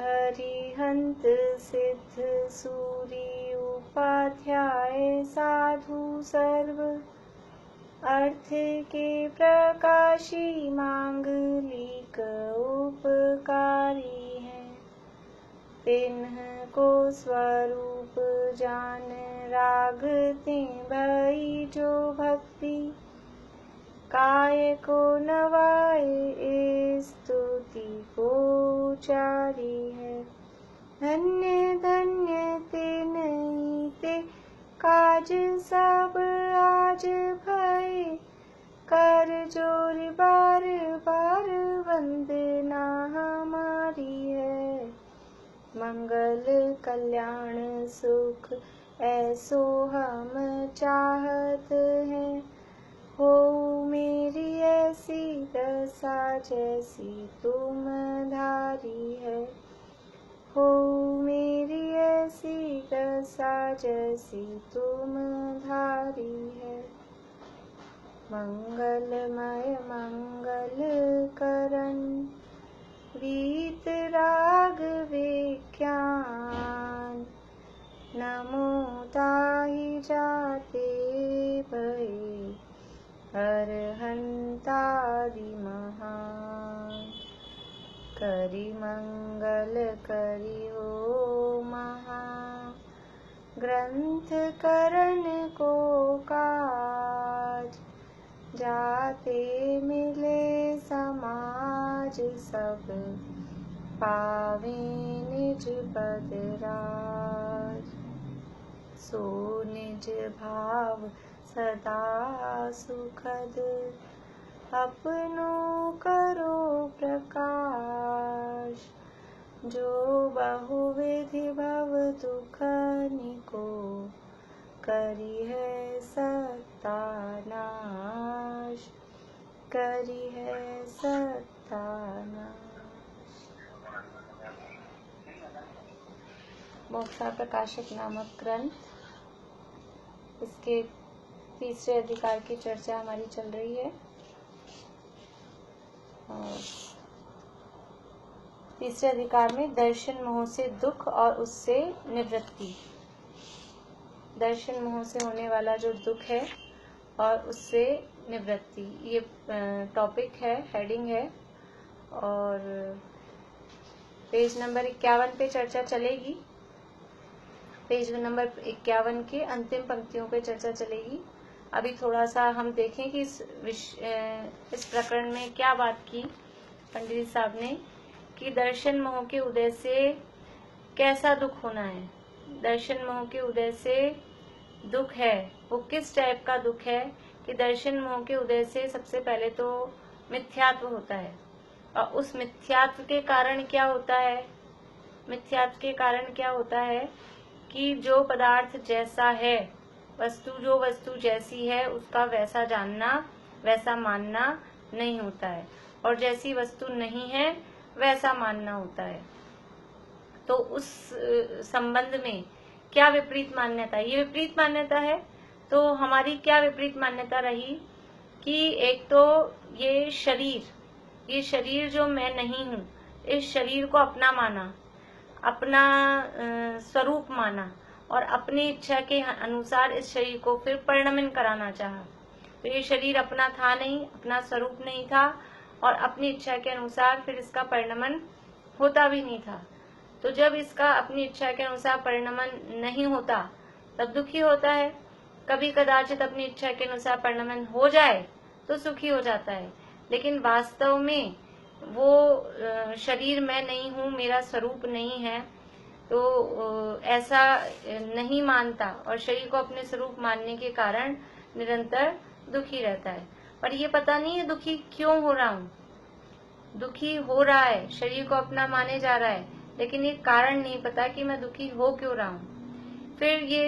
हरिहंत सिद्ध सूरी उपाध्याय साधु सर्व अर्थ के प्रकाशी मांगलिक उपकारी हैं। तिन्ह को स्वरूप जान रागते भई जो भक्ति काय को नवाए स्तुति को चारी है। धन्य धन्य तिन्हीं ते काज सब आज भय कर जोर बार बार वंदना हमारी है। मंगल कल्याण सुख ऐसो हम चाहत हैं। हो मेरी ऐसी दशा जैसी तुम धारी है। हो मेरी ऐसी दशा जैसी तुम धारी है। मंगलमय मंगल करण वीत राग विज्ञान नमो ताहि जाते भये अरहंतादि महान। करि मंगल करि हो महा ग्रंथ करण को काज जाते मिले समाज सब पावे निज पद राज। सो निज भाव सदा सुखद अपनो करो प्रकाश। जो बहुविधि भव दुख निको करी है सत्ता नाश। करी है सत्ता नाश। मोक्षा प्रकाशक नामक ग्रंथ, इसके तीसरे अधिकार की चर्चा हमारी चल रही है। और तीसरे अधिकार में दर्शन मोह से दुख और उससे निवृत्ति। दर्शन मोह से होने वाला जो दुख है और उससे निवृत्ति, ये टॉपिक है, हेडिंग है। और पेज नंबर 51 पे चर्चा चलेगी। पेज नंबर 51 के अंतिम पंक्तियों पे चर्चा चलेगी। अभी थोड़ा सा हम देखें कि इस प्रकरण में क्या बात की पंडित जी साहब ने, कि दर्शन मोह के उदय से कैसा दुख होना है। दर्शन मोह के उदय से दुख है, वो किस टाइप का दुख है कि दर्शन मोह के उदय से सबसे पहले तो मिथ्यात्व होता है। और उस मिथ्यात्व के कारण क्या होता है? मिथ्यात्व के कारण क्या होता है कि जो पदार्थ जैसा है, जो वस्तु जैसी है उसका वैसा जानना, वैसा मानना नहीं होता है। और जैसी वस्तु नहीं है वैसा मानना होता है। तो उस संबंध में क्या विपरीत मान्यता, ये विपरीत मान्यता है। तो हमारी क्या विपरीत मान्यता रही कि एक तो ये शरीर जो मैं नहीं हूँ, इस शरीर को अपना माना, अपना स्वरूप माना और अपनी इच्छा के अनुसार इस शरीर को फिर परिणमन कराना चाहा। तो ये शरीर अपना था नहीं, अपना स्वरूप नहीं था और अपनी इच्छा के अनुसार फिर इसका परिणमन होता भी नहीं था। तो जब इसका अपनी इच्छा के अनुसार परिणमन नहीं होता तब दुखी होता है। कभी कदाचित अपनी इच्छा के अनुसार परिणमन हो जाए तो सुखी हो जाता है। लेकिन वास्तव में वो शरीर मैं नहीं हूँ, मेरा स्वरूप नहीं है, तो ऐसा नहीं मानता और शरीर को अपने स्वरूप मानने के कारण निरंतर दुखी रहता है। पर ये पता नहीं है दुखी क्यों हो रहा हूँ। दुखी हो रहा है, शरीर को अपना माने जा रहा है, लेकिन ये कारण नहीं पता कि मैं दुखी हो क्यों रहा हूँ। फिर ये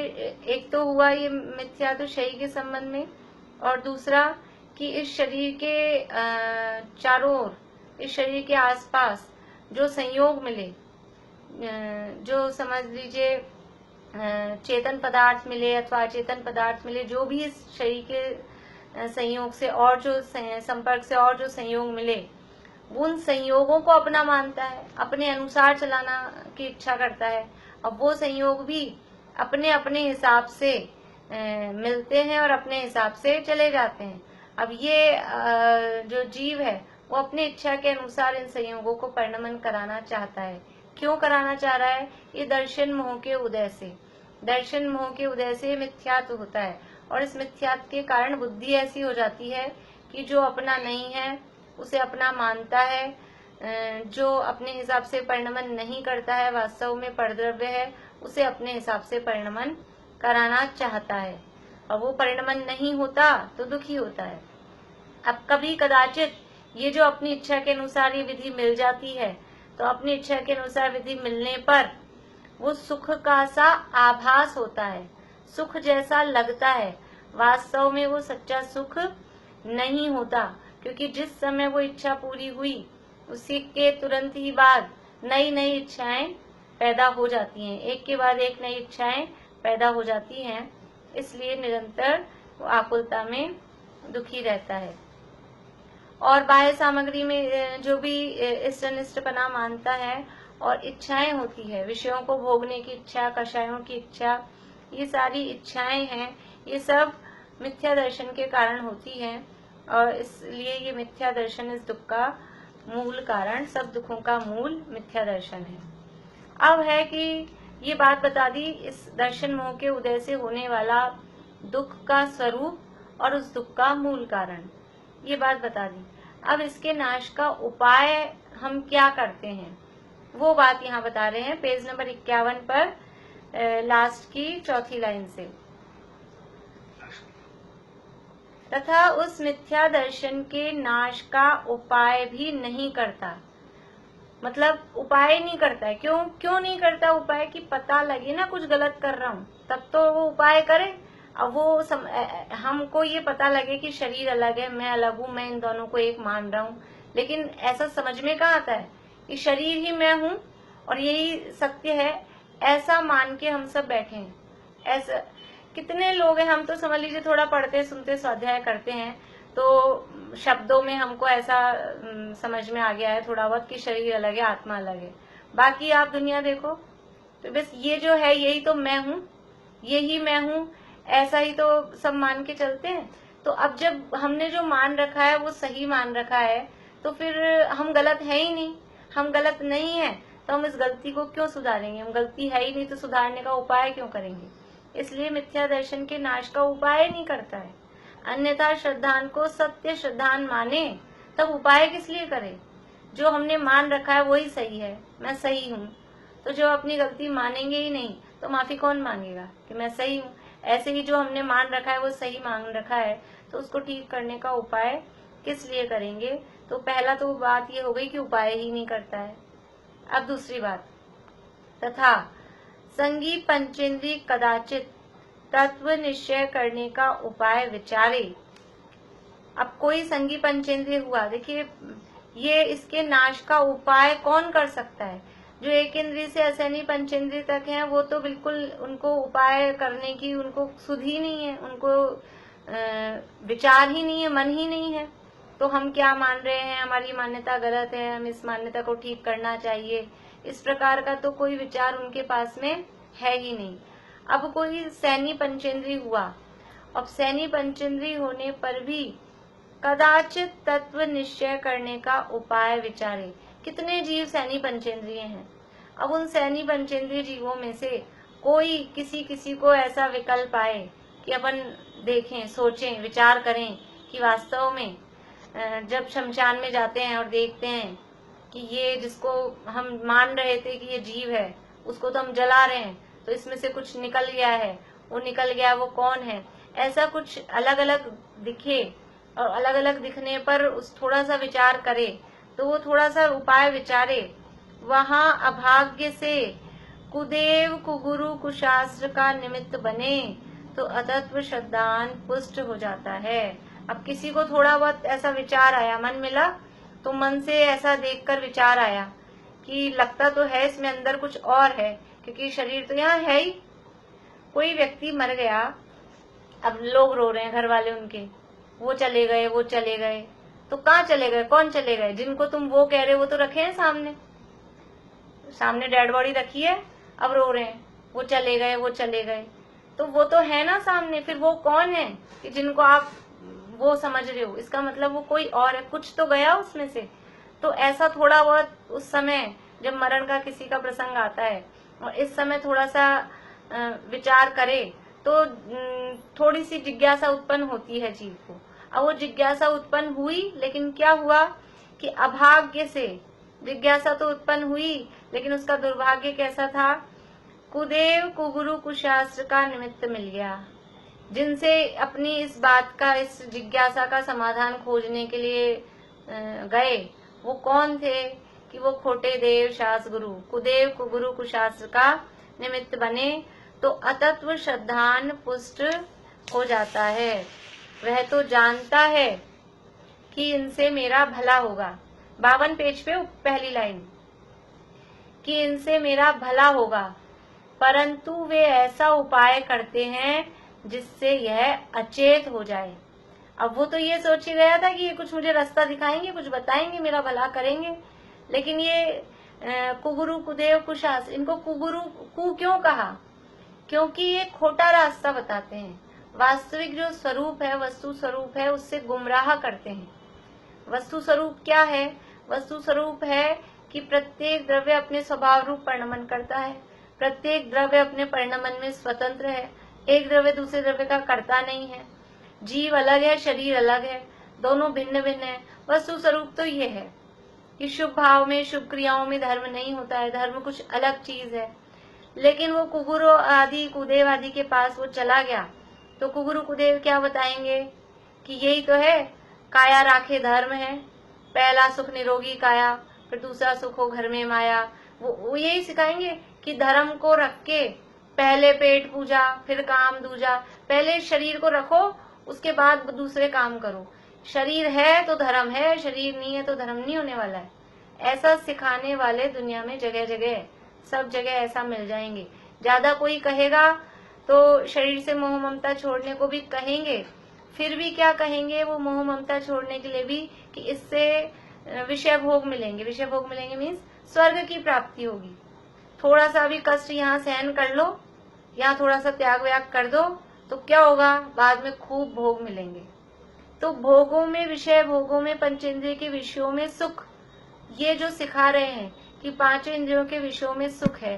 एक तो हुआ ये मिथ्या तो शरीर के संबंध में, और दूसरा कि इस शरीर के चारों ओर, इस शरीर के आसपास जो संयोग मिले, जो समझ लीजिए चेतन पदार्थ मिले अथवा अचेतन पदार्थ मिले, जो भी इस शरीर के संयोग से और जो संपर्क से और जो संयोग मिले, वो उन संयोगों को अपना मानता है, अपने अनुसार चलाना की इच्छा करता है। अब वो संयोग भी अपने अपने हिसाब से मिलते हैं और अपने हिसाब से चले जाते हैं। अब ये जो जीव है वो अपनी इच्छा के अनुसार इन संयोगों को परिणमन कराना चाहता है। क्यों कराना चाह रहा है? ये दर्शन मोह के उदय से, दर्शन मोह के उदय से मिथ्यात्व होता है और इस मिथ्यात्व के कारण बुद्धि ऐसी हो जाती है कि जो अपना नहीं है उसे अपना मानता है, जो अपने हिसाब से परिणमन नहीं करता है, वास्तव में परद्रव्य है, उसे अपने हिसाब से परिणमन कराना चाहता है और वो परिणमन नहीं होता तो दुखी होता है। अब कभी कदाचित ये जो अपनी इच्छा के अनुसार ये विधि मिल जाती है तो अपनी इच्छा के अनुसार विधि मिलने पर वो सुख का सा आभास होता है, सुख जैसा लगता है, वास्तव में वो सच्चा सुख नहीं होता, क्योंकि जिस समय वो इच्छा पूरी हुई उसी के तुरंत ही बाद नई नई इच्छाएं पैदा हो जाती हैं, एक के बाद एक नई इच्छाएं पैदा हो जाती हैं, इसलिए निरंतर वो आकुलता में दुखी रहता है। और बाह्य सामग्री में जो भी इष्ट अनिष्टपना मानता है और इच्छाएं होती है, विषयों को भोगने की इच्छा, कषायों की इच्छा, ये सारी इच्छाएं हैं, ये सब मिथ्या दर्शन के कारण होती हैं और इसलिए ये मिथ्या दर्शन इस दुख का मूल कारण, सब दुखों का मूल मिथ्या दर्शन है। अब है कि ये बात बता दी इस दर्शन मोह के उदय से होने वाला दुख का स्वरूप और उस दुख का मूल कारण, ये बात बता दी। अब इसके नाश का उपाय हम क्या करते हैं वो बात यहाँ बता रहे हैं पेज नंबर 51 पर लास्ट की चौथी लाइन से। तथा उस मिथ्या दर्शन के नाश का उपाय भी नहीं करता, मतलब उपाय नहीं करता है। क्यों नहीं करता उपाय? कि पता लगे ना कुछ गलत कर रहा हूँ तब तो वो उपाय करे। अब वो हमको ये पता लगे कि शरीर अलग है, मैं अलग हूँ, मैं इन दोनों को एक मान रहा हूँ, लेकिन ऐसा समझ में कहाँ आता है कि शरीर ही मैं हूँ और यही सत्य है, ऐसा मान के हम सब बैठे हैं। ऐसा कितने लोग हैं, हम तो समझ लीजिए थोड़ा पढ़ते सुनते स्वाध्याय करते हैं तो शब्दों में हमको ऐसा समझ में आ गया है थोड़ा बहुत कि शरीर अलग है, आत्मा अलग है। बाकी आप दुनिया देखो तो बस ये जो है यही तो मैं हूँ, यही मैं हूँ, ऐसा ही तो सब मान के चलते हैं। तो अब जब हमने जो मान रखा है वो सही मान रखा है तो फिर हम गलत है ही नहीं, हम गलत नहीं है तो हम इस गलती को क्यों सुधारेंगे? हम गलती है ही नहीं तो सुधारने का उपाय क्यों करेंगे? इसलिए मिथ्या दर्शन के नाश का उपाय नहीं करता है। अन्यथा श्रद्धान को सत्य श्रद्धान माने तब उपाय किस लिए करे? जो हमने मान रखा है वही सही है, मैं सही हूँ, तो जो अपनी गलती मानेंगे ही नहीं तो माफी कौन मांगेगा कि मैं सही हूँ? ऐसे ही जो हमने मान रखा है वो सही मान रखा है तो उसको ठीक करने का उपाय किस लिए करेंगे? तो पहला तो बात ये हो गई कि उपाय ही नहीं करता है। अब दूसरी बात, तथा संगी पंचेंद्रिय कदाचित तत्व निश्चय करने का उपाय विचारे। अब कोई संगी पंचेंद्रिय हुआ, देखिए ये इसके नाश का उपाय कौन कर सकता है? जो एक इंद्रिय से असैनी पंचेंद्रिय तक हैं वो तो बिल्कुल उनको उपाय करने की उनको सुध ही नहीं है, उनको विचार ही नहीं है, मन ही नहीं है। तो हम क्या मान रहे हैं, हमारी मान्यता गलत है, हम इस मान्यता को ठीक करना चाहिए, इस प्रकार का तो कोई विचार उनके पास में है ही नहीं। अब कोई सैनी पंचेंद्रिय हुआ, अब सैनी पंचेंद्रिय होने पर भी कदाचित तत्व निश्चय करने का उपाय विचारे। कितने जीव सैनी पंचेंद्रिय हैं? अब उन सैनी पंचेंद्रिय जीवों में से कोई किसी को ऐसा विकल्प आए कि अपन देखें, सोचें, विचार करें कि वास्तव में जब शमशान में जाते हैं और देखते हैं कि ये जिसको हम मान रहे थे कि ये जीव है उसको तो हम जला रहे हैं, तो इसमें से कुछ निकल गया है, वो निकल गया, वो कौन है? ऐसा कुछ अलग अलग दिखे और अलग अलग दिखने पर उस थोड़ा सा विचार करे तो वो थोड़ा सा उपाय विचारे, वहां अभाग्य से कुदेव कुगुरु कुशास्त्र का निमित्त बने तो अतत्व श्रद्धान पुष्ट हो जाता है। अब किसी को थोड़ा बहुत ऐसा विचार आया, मन मिला, तो मन से ऐसा देखकर विचार आया कि लगता तो है इसमें अंदर कुछ और है, क्योंकि शरीर तो यहाँ है ही। कोई व्यक्ति मर गया, अब लोग रो रहे हैं, घर वाले उनके, वो चले गए, वो चले गए, तो कहाँ चले गए, कौन चले गए? जिनको तुम वो कह रहे हो वो तो रखे हैं सामने, सामने डेड बॉडी रखी है, अब रो रहे हैं वो चले गए, वो चले गए। तो वो तो है ना सामने, फिर वो कौन है कि जिनको आप वो समझ रहे हो? इसका मतलब वो कोई और है, कुछ तो गया उसमें से। तो ऐसा थोड़ा बहुत उस समय जब मरण का किसी का प्रसंग आता है और इस समय थोड़ा सा विचार करे तो थोड़ी सी जिज्ञासा उत्पन्न होती है जीव को। अब वो जिज्ञासा उत्पन्न हुई, लेकिन क्या हुआ कि अभाग्य से जिज्ञासा तो उत्पन्न हुई, लेकिन उसका दुर्भाग्य कैसा था? कुदेव कुगुरु कुशास्त्र का निमित्त मिल गया, जिनसे अपनी इस बात का, इस जिज्ञासा का समाधान खोजने के लिए गए। वो कौन थे कि वो खोटे देव शास्त्र गुरु, कुदेव कुगुरु कुशास्त्र का निमित्त बने, तो अतत्व श्रद्धान पुष्ट हो जाता है। वह तो जानता है कि इनसे मेरा भला होगा। 52 पेज पे पहली लाइन, कि इनसे मेरा भला होगा, परंतु वे ऐसा उपाय करते हैं जिससे यह अचेत हो जाए। अब वो तो ये सोच ही गया था कि ये कुछ मुझे रास्ता दिखाएंगे, कुछ बताएंगे, मेरा भला करेंगे, लेकिन ये कुगुरु कुदेव कुशास्त्र, इनको कुगुरु कु क्यों कहा? क्योंकि ये खोटा रास्ता बताते हैं। वास्तविक जो स्वरूप है, वस्तु स्वरूप है, उससे गुमराह करते हैं। वस्तु स्वरूप क्या है? वस्तु स्वरूप है कि प्रत्येक द्रव्य अपने स्वभाव रूप परिणमन करता है, प्रत्येक द्रव्य अपने परिणमन में स्वतंत्र है, एक द्रव्य दूसरे द्रव्य का कर्ता नहीं है। जीव अलग है, शरीर अलग है, दोनों भिन्न भिन्न है। वस्तु स्वरूप तो ये है कि शुभ भाव में, शुभ क्रियाओं में धर्म नहीं होता है, धर्म कुछ अलग चीज है। लेकिन वो कुगुरु आदि, कुदेव आदि के पास वो चला गया, तो कुगुरु कुदेव क्या बताएंगे कि यही तो है, काया राखे धर्म है। पहला सुख निरोगी काया, फिर दूसरा सुख हो घर में माया। वो यही सिखाएंगे कि धर्म को रख के पहले पेट पूजा, फिर काम दूजा। पहले शरीर को रखो, उसके बाद दूसरे काम करो। शरीर है तो धर्म है, शरीर नहीं है तो धर्म नहीं होने वाला है। ऐसा सिखाने वाले दुनिया में जगह जगह, सब जगह ऐसा मिल जाएंगे। ज्यादा कोई कहेगा तो शरीर से मोह ममता छोड़ने को भी कहेंगे, फिर भी क्या कहेंगे वो मोह ममता छोड़ने के लिए भी कि इससे विषय भोग मिलेंगे। विषय भोग मिलेंगे मीन्स स्वर्ग की प्राप्ति होगी। थोड़ा सा भी कष्ट यहाँ सहन कर लो, यहाँ थोड़ा सा त्याग व्याग कर दो, तो क्या होगा? बाद में खूब भोग मिलेंगे। तो भोगों में, विषय भोगों में, पंचेंद्रिय के विषयों में सुख, ये जो सिखा रहे हैं कि पांचों इंद्रियों के विषयों में सुख है,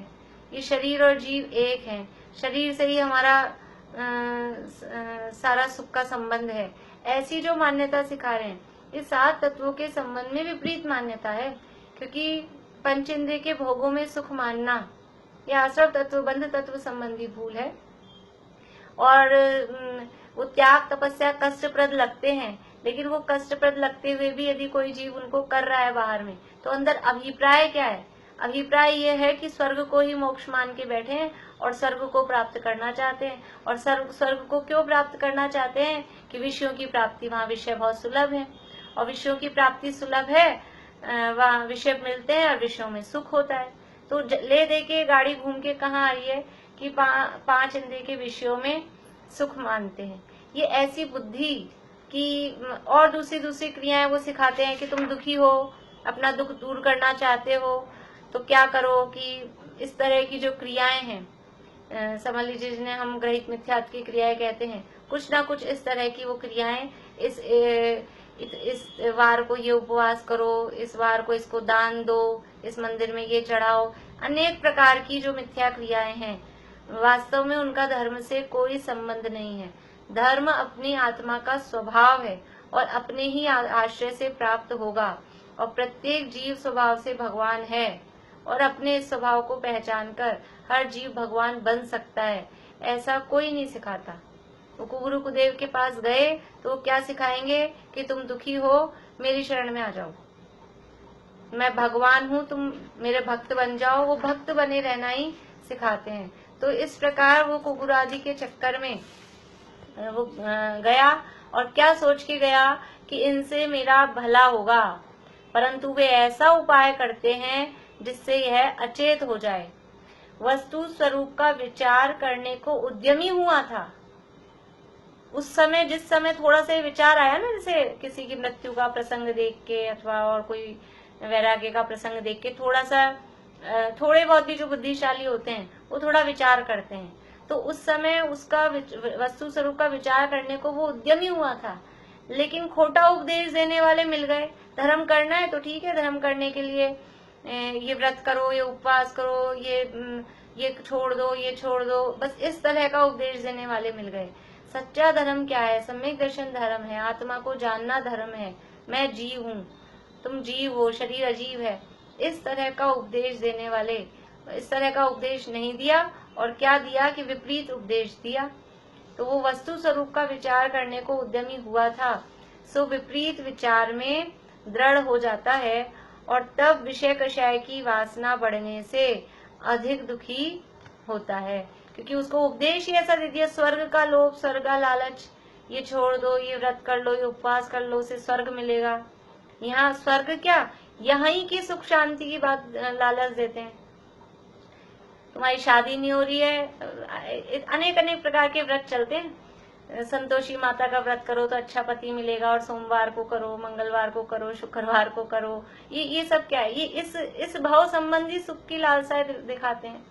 ये शरीर और जीव एक है, शरीर से ही हमारा सारा सुख का संबंध है, ऐसी जो मान्यता सिखा रहे हैं, ये 7 तत्वों के संबंध में विपरीत मान्यता है। क्योंकि पंचेंद्रिय के भोगों में सुख मानना यह आश्रव तत्व, बंध तत्व संबंधी भूल है। और वो त्याग तपस्या कष्टप्रद लगते हैं, लेकिन वो कष्टप्रद लगते हुए भी यदि कोई जीव उनको कर रहा है बाहर में, तो अंदर अभिप्राय क्या है? अभिप्राय ये है कि स्वर्ग को ही मोक्ष मान के बैठे हैं और स्वर्ग को प्राप्त करना चाहते हैं। और स्वर्ग को क्यों प्राप्त करना चाहते हैं? कि विषयों की प्राप्ति, वहाँ विषय बहुत सुलभ है, और विषयों की प्राप्ति सुलभ है, वहाँ विषय मिलते हैं और विषयों में सुख होता है। तो ले दे के गाड़ी घूम के कहाँ आई है कि 5 इंद्रिय के विषयों में सुख मानते हैं। ये ऐसी बुद्धि कि और दूसरी क्रियाएं वो सिखाते हैं कि तुम दुखी हो, अपना दुख दूर करना चाहते हो, तो क्या करो कि इस तरह की जो क्रियाएं हैं, समझ लीजिए जिन्हें हम ग्रहित मिथ्यात्व की क्रियाएं कहते हैं, कुछ ना कुछ इस तरह की वो क्रियाएं, इस वार को ये उपवास करो, इस वार को इसको दान दो, इस मंदिर में ये चढ़ाओ, अनेक प्रकार की जो मिथ्या क्रियाएं हैं, वास्तव में उनका धर्म से कोई संबंध नहीं है। धर्म अपनी आत्मा का स्वभाव है और अपने ही आश्रय से प्राप्त होगा, और प्रत्येक जीव स्वभाव से भगवान है, और अपने इस स्वभाव को पहचान कर हर जीव भगवान बन सकता है, ऐसा कोई नहीं सिखाता। वो कुगुरु कुदेव के पास गए तो वो क्या सिखाएंगे कि तुम दुखी हो, मेरी शरण में आ जाओ, मैं भगवान हूँ, तुम मेरे भक्त बन जाओ। वो भक्त बने रहना ही सिखाते हैं। तो इस प्रकार वो कुगुरु आदि के चक्कर में वो गया, और क्या सोच के गया कि इनसे मेरा भला होगा, परंतु वे ऐसा उपाय करते हैं जिससे यह अचेत हो जाए। वस्तु स्वरूप का विचार करने को उद्यमी हुआ था, उस समय जिस समय थोड़ा सा विचार आया ना, जैसे किसी की मृत्यु का प्रसंग देख के अथवा और कोई वैराग्य का प्रसंग देख के थोड़ा सा थोड़े बहुत भी जो बुद्धिशाली होते हैं वो थोड़ा विचार करते हैं, तो उस समय उसका वस्तु स्वरूप का विचार करने को वो उद्यमी हुआ था, लेकिन खोटा उपदेश देने वाले मिल गए। धर्म करना है तो ठीक है, धर्म करने के लिए ये व्रत करो, ये उपवास करो, ये छोड़ दो, ये छोड़ दो, बस इस तरह का उपदेश देने वाले मिल गए। सच्चा धर्म क्या है? सम्यक दर्शन धर्म है, आत्मा को जानना धर्म है, मैं जीव हूँ, तुम जीव हो, शरीर अजीव है, इस तरह का उपदेश देने वाले इस तरह का उपदेश नहीं दिया, और क्या दिया कि विपरीत उपदेश दिया। तो वो वस्तु स्वरूप का विचार करने को उद्यमी हुआ था, सो विपरीत विचार में दृढ़ हो जाता है, और तब विषय कषाय की वासना बढ़ने से अधिक दुखी होता है, क्योंकि उसको उपदेश ही ऐसा दे दिया, स्वर्ग का लोभ, स्वर्ग का लालच, ये छोड़ दो, ये व्रत कर लो, ये उपवास कर लो, उससे स्वर्ग मिलेगा। यहाँ स्वर्ग क्या, यहीं की सुख शांति की बात लालच देते हैं। तुम्हारी शादी नहीं हो रही है, अनेक अनेक प्रकार के व्रत चलते हैं, संतोषी माता का व्रत करो तो अच्छा पति मिलेगा, और सोमवार को करो, मंगलवार को करो, शुक्रवार को करो, ये सब क्या है? ये इस भाव संबंधी सुख की लालसाएं दिखाते हैं।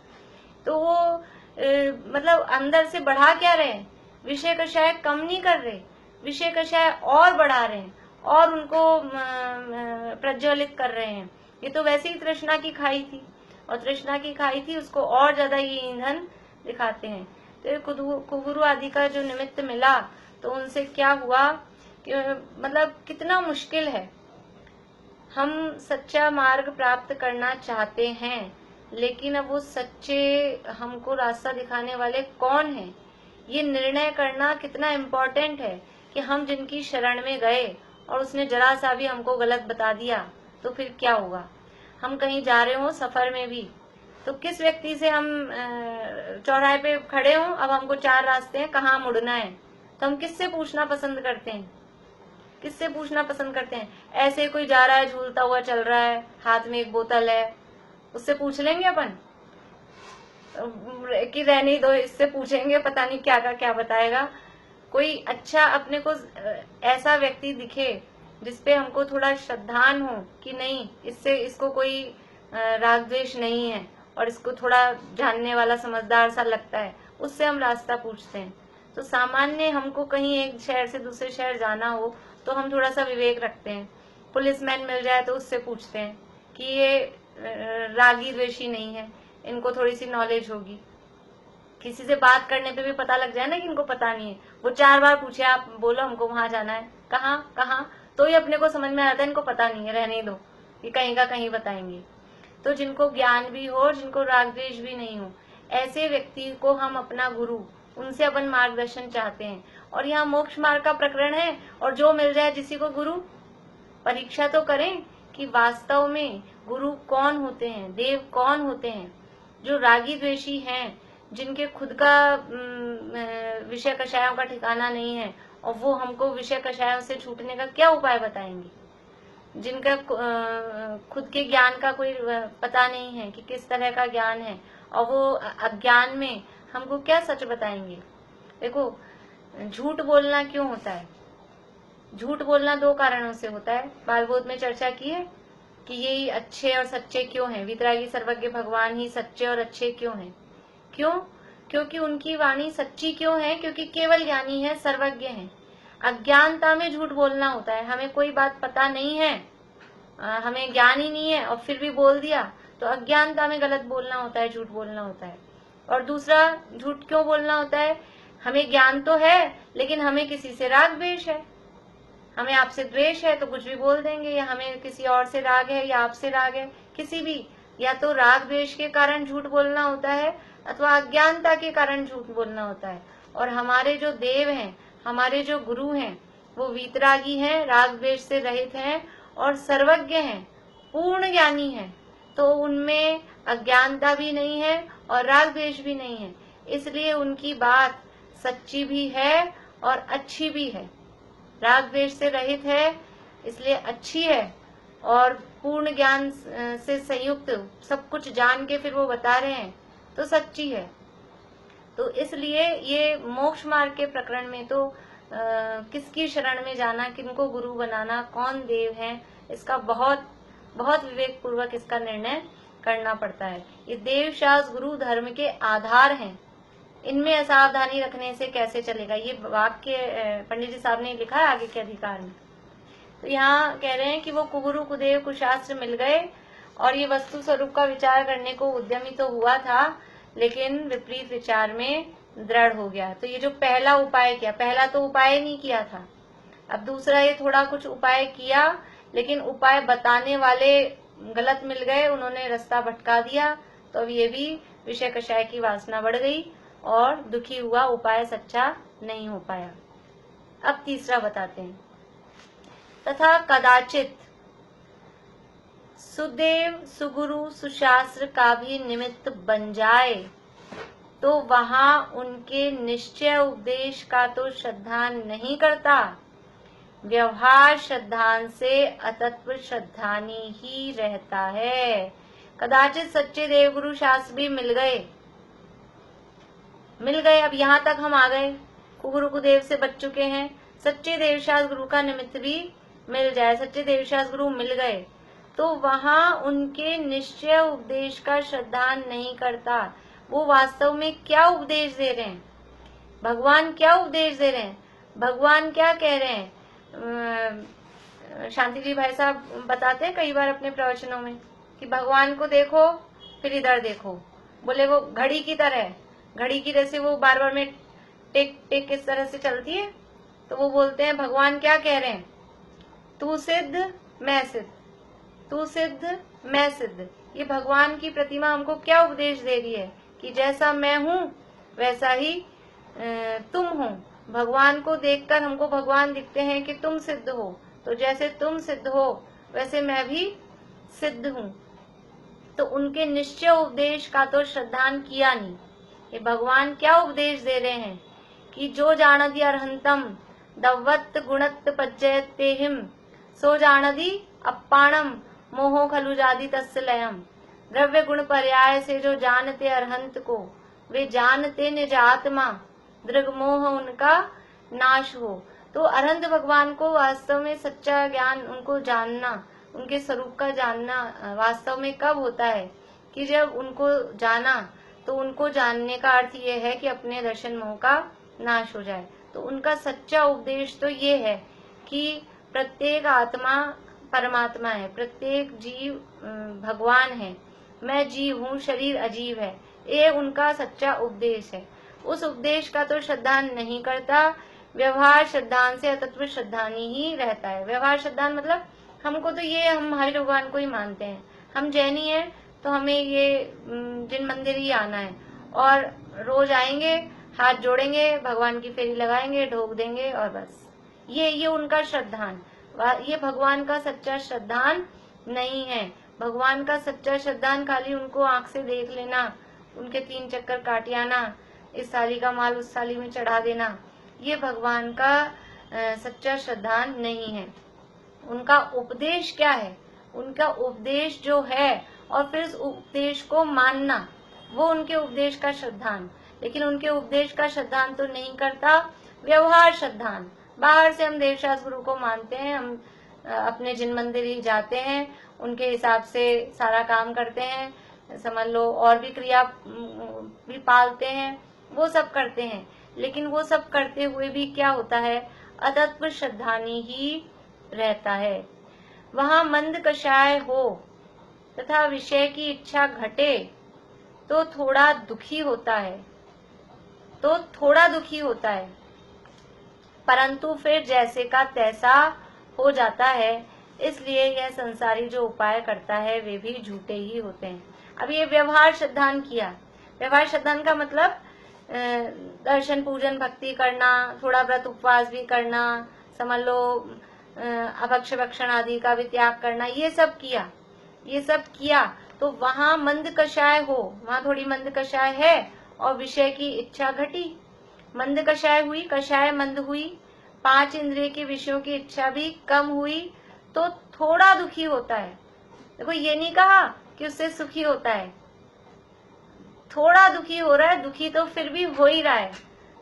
तो वो मतलब अंदर से बढ़ा क्या रहे हैं, विषय कषाय कम नहीं कर रहे, विषय कषाय और बढ़ा रहे हैं, और उनको प्रज्वलित कर रहे हैं। ये तो वैसे ही तृष्णा की खाई थी, और तृष्णा की खाई थी उसको और ज्यादा ये ईंधन दिखाते हैं। तो कुबुरु आदि का जो निमित्त मिला, तो उनसे क्या हुआ कि मतलब कितना मुश्किल है। हम सच्चा मार्ग प्राप्त करना चाहते हैं, लेकिन अब वो सच्चे हमको रास्ता दिखाने वाले कौन हैं, ये निर्णय करना कितना इम्पोर्टेंट है कि हम जिनकी शरण में गए और उसने जरा सा भी हमको गलत बता दिया तो फिर क्या होगा। हम कहीं जा रहे हो सफर में भी, तो किस व्यक्ति से हम चौराहे पे खड़े हो, अब हमको 4 रास्ते हैं, कहाँ मुड़ना है, तो हम किससे पूछना पसंद करते हैं? किससे पूछना पसंद करते हैं? ऐसे कोई जा रहा है, झूलता हुआ चल रहा है, हाथ में एक बोतल है, उससे पूछ लेंगे अपन कि रहने दो, इससे पूछेंगे पता नहीं क्या का क्या बताएगा। कोई अच्छा अपने को ऐसा व्यक्ति दिखे जिसपे हमको थोड़ा श्रद्धान हो कि नहीं, इसको कोई राग द्वेष नहीं है और इसको थोड़ा जानने वाला समझदार सा लगता है, उससे हम रास्ता पूछते हैं। तो सामान्य हमको कहीं एक शहर से दूसरे शहर जाना हो तो हम थोड़ा सा विवेक रखते हैं, पुलिसमैन मिल जाए तो उससे पूछते हैं कि ये रागी द्वेषी नहीं है, इनको थोड़ी सी नॉलेज होगी। किसी से बात करने पे भी पता लग जाए ना कि इनको पता नहीं है, वो 4 बार पूछे, आप बोलो हमको वहां जाना है, कहाँ कहाँ, तो ये अपने को समझ में आता है इनको पता नहीं है, रहने दो, ये कहीं का कहीं बताएंगे। तो जिनको ज्ञान भी हो और जिनको राग द्वेष भी नहीं हो, ऐसे व्यक्ति को हम अपना गुरु, उनसे अपन मार्गदर्शन चाहते हैं। और यहाँ मोक्ष मार्ग का प्रकरण है, और जो मिल जाए जिसी को गुरु, परीक्षा तो करें कि वास्तव में गुरु कौन होते हैं, देव कौन होते हैं। जो रागी द्वेषी हैं, जिनके खुद का विषय कषायों का ठिकाना नहीं है, और वो हमको विषय कषायों से छूटने का क्या उपाय बताएंगे, जिनका खुद के ज्ञान का कोई पता नहीं है कि किस तरह का ज्ञान है, और वो अज्ञान में हमको क्या सच बताएंगे। देखो, झूठ बोलना क्यों होता है? झूठ बोलना 2 कारणों से होता है, बालबोध में चर्चा की है कि ये अच्छे और सच्चे क्यों हैं, वीतरागी सर्वज्ञ भगवान ही सच्चे और अच्छे क्यों हैं। क्यों? क्योंकि उनकी वाणी सच्ची क्यों है? क्योंकि केवल ज्ञानी है, सर्वज्ञ है। अज्ञानता में झूठ बोलना होता है, हमें कोई बात पता नहीं है, हमें ज्ञान ही नहीं है और फिर भी बोल दिया, तो अज्ञानता में गलत बोलना होता है, झूठ बोलना होता है। और दूसरा झूठ क्यों बोलना होता है? हमें ज्ञान तो है लेकिन हमें किसी से राग द्वेष है, हमें आपसे द्वेष है तो कुछ भी बोल देंगे, या हमें किसी और से राग है या आपसे राग है, किसी भी, या तो राग द्वेष के कारण झूठ बोलना होता है अथवा अज्ञानता के कारण झूठ बोलना होता है। और हमारे जो देव हैं, हमारे जो गुरु हैं, वो वीतरागी हैं, राग द्वेष से रहित हैं और सर्वज्ञ हैं, पूर्ण ज्ञानी हैं। तो उनमें अज्ञानता भी नहीं है और राग द्वेष भी नहीं है, इसलिए उनकी बात सच्ची भी है और अच्छी भी है। राग द्वेष से रहित है इसलिए अच्छी है, और पूर्ण ज्ञान से संयुक्त सब कुछ जान के फिर वो बता रहे हैं तो सच्ची है। तो इसलिए ये मोक्ष मार्ग के प्रकरण में तो किसकी शरण में जाना, किनको गुरु बनाना, कौन देव है, इसका बहुत बहुत विवेक पूर्वक इसका निर्णय करना पड़ता है। ये देव शास्त्र गुरु धर्म के आधार हैं, इनमें असावधानी रखने से कैसे चलेगा। ये वाक्य पंडित जी साहब ने लिखा है आगे के अधिकार में। तो यहाँ कह रहे हैं कि वो कुगुरु कुदेव कुशास्त्र मिल गए और ये वस्तु स्वरूप का विचार करने को उद्यमी तो हुआ था, लेकिन विपरीत विचार में दृढ़ हो गया। तो ये जो पहला उपाय किया, पहला तो उपाय नहीं किया था, अब दूसरा ये थोड़ा कुछ उपाय किया, लेकिन उपाय बताने वाले गलत मिल गए, उन्होंने रास्ता भटका दिया। तो अब ये भी विषय कषाय की वासना बढ़ गई और दुखी हुआ, उपाय सच्चा नहीं हो पाया। अब तीसरा बताते हैं। तथा कदाचित सुदेव सुगुरु सुशास्त्र का भी निमित्त बन जाए तो वहां उनके निश्चय उपदेश का तो श्रद्धान नहीं करता, व्यवहार श्रद्धान से अतत्व श्रद्धानी ही रहता है। कदाचित सच्चे देवगुरु शास्त्र भी मिल गए। अब यहाँ तक हम आ गए, कुगुरु कुदेव से बच चुके हैं। सच्चे देवशास्त्र गुरु का निमित्त भी मिल जाए, सच्चे देवशास्त्र गुरु मिल गए तो वहां उनके निश्चय उपदेश का श्रद्धान नहीं करता। वो वास्तव में क्या उपदेश दे रहे हैं, भगवान क्या उपदेश दे रहे हैं, भगवान क्या कह रहे हैं। शांति जी भाई साहब बताते हैं कई बार अपने प्रवचनों में कि भगवान को देखो फिर इधर देखो। बोले वो घड़ी की तरह, घड़ी की तरह से वो बार बार में टिक टिक किस तरह से चलती है। तो वो बोलते हैं भगवान क्या कह रहे हैं, तू सिद्ध मैं सिद्ध, तू सिद्ध मैं सिद्ध। ये भगवान की प्रतिमा हमको क्या उपदेश दे रही है कि जैसा मैं हूँ वैसा ही तुम हो। भगवान को देखकर हमको भगवान दिखते हैं कि तुम सिद्ध हो, तो जैसे तुम सिद्ध हो वैसे मैं भी सिद्ध हूँ। तो उनके निश्चय उपदेश का तो श्रद्धान किया नहीं। ये भगवान क्या उपदेश दे रहे हैं कि जो जानदि अर्हंतम दवत्त गुणत्त पज्जयत पेहिम सो जानदि अप्पाणम मोहो खलु जादि तस्य लयम। द्रव्य गुण पर्याय से जो जानते अरहंत को वे जानते निज आत्मा, दृग मोह उनका नाश हो। तो अरहंत भगवान को वास्तव में सच्चा ज्ञान, उनको जानना, उनके स्वरूप का जानना वास्तव में कब होता है कि जब उनको जाना। तो उनको जानने का अर्थ ये है कि अपने दर्शन मोह का नाश हो जाए। तो उनका सच्चा उपदेश तो ये है कि प्रत्येक आत्मा परमात्मा है, प्रत्येक जीव भगवान है, मैं जीव हूँ, शरीर अजीव है। ये उनका सच्चा उपदेश है। उस उपदेश का तो श्रद्धान नहीं करता, व्यवहार श्रद्धान से अतत्व श्रद्धानी ही रहता है। व्यवहार श्रद्धान मतलब हमको तो ये, हम महावीर भगवान को ही मानते हैं, हम जैनी हैं तो हमें ये जिन मंदिर ही आना है और रोज आएंगे, हाथ जोड़ेंगे, भगवान की फेरी लगाएंगे, ढोक देंगे और बस ये उनका श्रद्धान। ये भगवान का सच्चा श्रद्धान नहीं है। भगवान का सच्चा श्रद्धान खाली उनको आंख से देख लेना, उनके 3 चक्कर काट आना, इस साली का माल उस साली में चढ़ा देना, ये भगवान का सच्चा श्रद्धान नहीं है। उनका उपदेश क्या है, उनका उपदेश जो है और फिर उस उपदेश को मानना, वो उनके उपदेश का श्रद्धान। लेकिन उनके उपदेश का श्रद्धान तो नहीं करता व्यवहार श्रद्धान। बाहर से हम देवशास्त्र गुरु को मानते हैं, हम अपने जिन मंदिर ही जाते हैं, उनके हिसाब से सारा काम करते हैं, समझ लो, और भी क्रिया भी पालते हैं, वो सब करते हैं। लेकिन वो सब करते हुए भी क्या होता है, अतत्व श्रद्धानी ही रहता है। वहां मंद कषाय हो तथा विषय की इच्छा घटे तो थोड़ा दुखी होता है, परंतु फिर जैसे का तैसा हो जाता है। इसलिए यह संसारी जो उपाय करता है वे भी झूठे ही होते हैं। अब ये व्यवहार श्रद्धान किया। व्यवहार श्रद्धान का मतलब दर्शन पूजन भक्ति करना, थोड़ा व्रत उपवास भी करना, समझ लो अभक्ष भक्षण आदि का भी त्याग करना, ये सब किया तो वहां मंद कषाय हो, वहां थोड़ी मंद कषाय है और विषय की इच्छा घटी। मंद कषाय हुई, कषाय मंद हुई, 5 इंद्रिय के विषयों की इच्छा भी कम हुई तो थोड़ा दुखी होता है। देखो ये नहीं कहा कि उससे सुखी होता है, थोड़ा दुखी हो रहा है, दुखी तो फिर भी हो ही रहा है,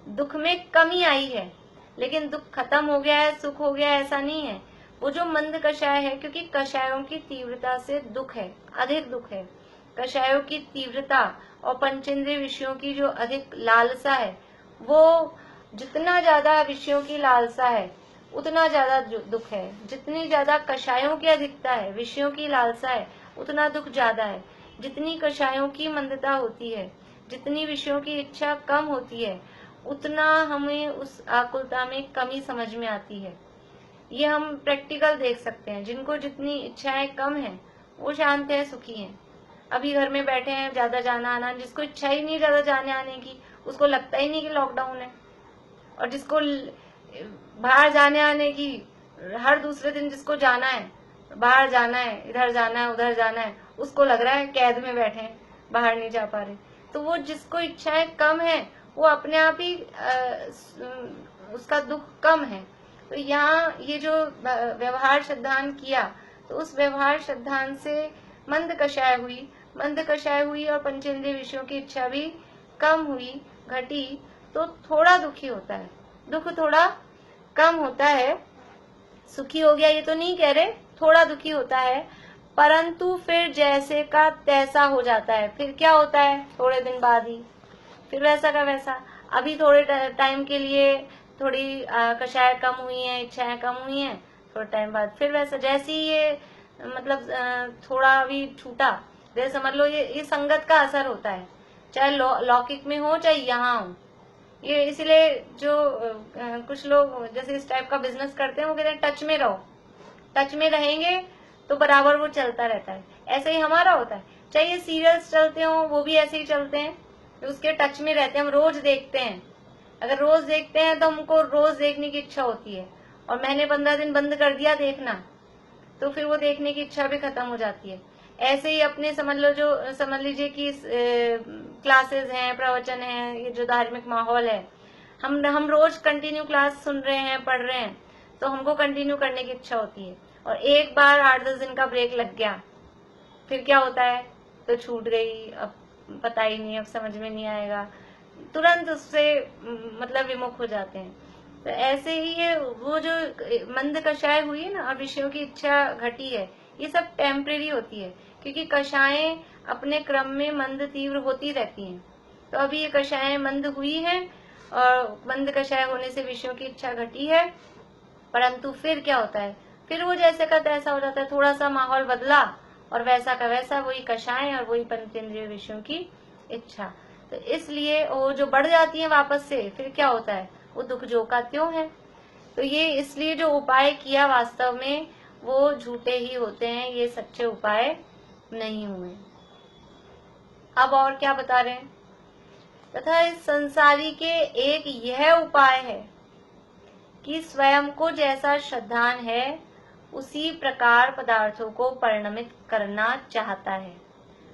दुख में कमी आई है। लेकिन दुख खत्म हो गया है, सुख हो गया है, ऐसा नहीं है। वो जो मंद कषाय है, क्योंकि कषायों की तीव्रता से दुख है, अधिक दुख है। कषायों की तीव्रता और पंचेंद्रिय विषयों की जो अधिक लालसा है, वो जितना ज्यादा विषयों की लालसा है उतना ज्यादा दुख है। जितनी ज्यादा कषायों की अधिकता है, विषयों की लालसा है, उतना दुख ज्यादा है। जितनी कषायों की मंदता होती है, जितनी विषयों की इच्छा कम होती है, उतना हमें उस आकुलता में कमी समझ में आती है। ये हम प्रैक्टिकल देख सकते हैं। जिनको जितनी इच्छाएं कम है वो शांत है, सुखी हैं। अभी घर में बैठे हैं, ज्यादा जाना आना, जिसको इच्छा ही नहीं ज्यादा जाने आने की, उसको लगता ही नहीं कि लॉकडाउन है। और जिसको बाहर जाने आने की, हर दूसरे दिन जिसको जाना है, बाहर जाना है, इधर जाना है, उधर जाना है, उसको लग रहा है कैद में बैठे हैं, बाहर नहीं जा पा रहे। तो वो जिसको इच्छाएं कम है वो अपने आप ही उसका दुख कम है। तो यहाँ ये जो व्यवहार श्रद्धान किया, तो उस व्यवहार श्रद्धान से मंद कषाय हुई और पंचेंद्रिय विषयों की इच्छा भी कम हुई, घटी, तो थोड़ा दुखी होता है, दुख थोड़ा कम होता है। सुखी हो गया ये तो नहीं कह रहे, थोड़ा दुखी होता है, परंतु फिर जैसे का तैसा हो जाता है। फिर क्या होता है, थोड़े दिन बाद ही फिर वैसा का वैसा। अभी थोड़े टाइम के लिए थोड़ी कषाय कम हुई है, इच्छाएं कम हुई हैं, थोड़े टाइम बाद फिर वैसा। जैसे ही ये मतलब थोड़ा भी छूटा, जैसे समझ लो ये संगत का असर होता है, चाहे लौकिक में हो चाहे यहाँ हो। ये इसलिए जो कुछ लोग जैसे इस टाइप का बिजनेस करते हैं, वो कहते हैं टच में रहो, टच में रहेंगे तो बराबर वो चलता रहता है। ऐसे ही हमारा होता है, चाहे ये सीरियल्स चलते हो वो भी ऐसे ही चलते हैं, उसके टच में रहते हैं। हम रोज देखते हैं, अगर रोज देखते हैं तो हमको रोज देखने की इच्छा होती है, और महीने 15 दिन बंद कर दिया देखना तो फिर वो देखने की इच्छा भी खत्म हो जाती है। ऐसे ही अपने समझ लीजिए कि क्लासेस हैं, प्रवचन है, ये जो धार्मिक माहौल है, हम रोज कंटिन्यू क्लास सुन रहे हैं, पढ़ रहे हैं, तो हमको कंटिन्यू करने की इच्छा होती है। और एक बार 8-10 दिन का ब्रेक लग गया, फिर क्या होता है, तो छूट गई, अब पता ही नहीं, अब समझ में नहीं आएगा, तुरंत उससे मतलब विमुख हो जाते हैं। तो ऐसे ही ये वो जो मंद कषाय हुई है ना, और विषयों की इच्छा घटी है, ये सब टेम्परेरी होती है, क्योंकि कषायें अपने क्रम में मंद तीव्र होती रहती हैं। तो अभी ये कषायें मंद हुई हैं, और मंद कषाय होने से विषयों की इच्छा घटी है, परंतु फिर क्या होता है, फिर वो जैसे का तैसा हो जाता है। थोड़ा सा माहौल बदला और वैसा का वैसा, वही कषाय और वही पंचेंद्रिय विषयों की इच्छा। तो इसलिए वो जो बढ़ जाती है वापस से, फिर क्या होता है, वो दुख जो का त्यों है। तो ये इसलिए जो उपाय किया वास्तव में वो झूठे ही होते हैं, ये सच्चे उपाय नहीं हुए। अब और क्या बता रहे हैं, तथा इस संसारी के एक यह उपाय है कि स्वयं को जैसा श्रद्धान है उसी प्रकार पदार्थों को परिणमित करना चाहता है।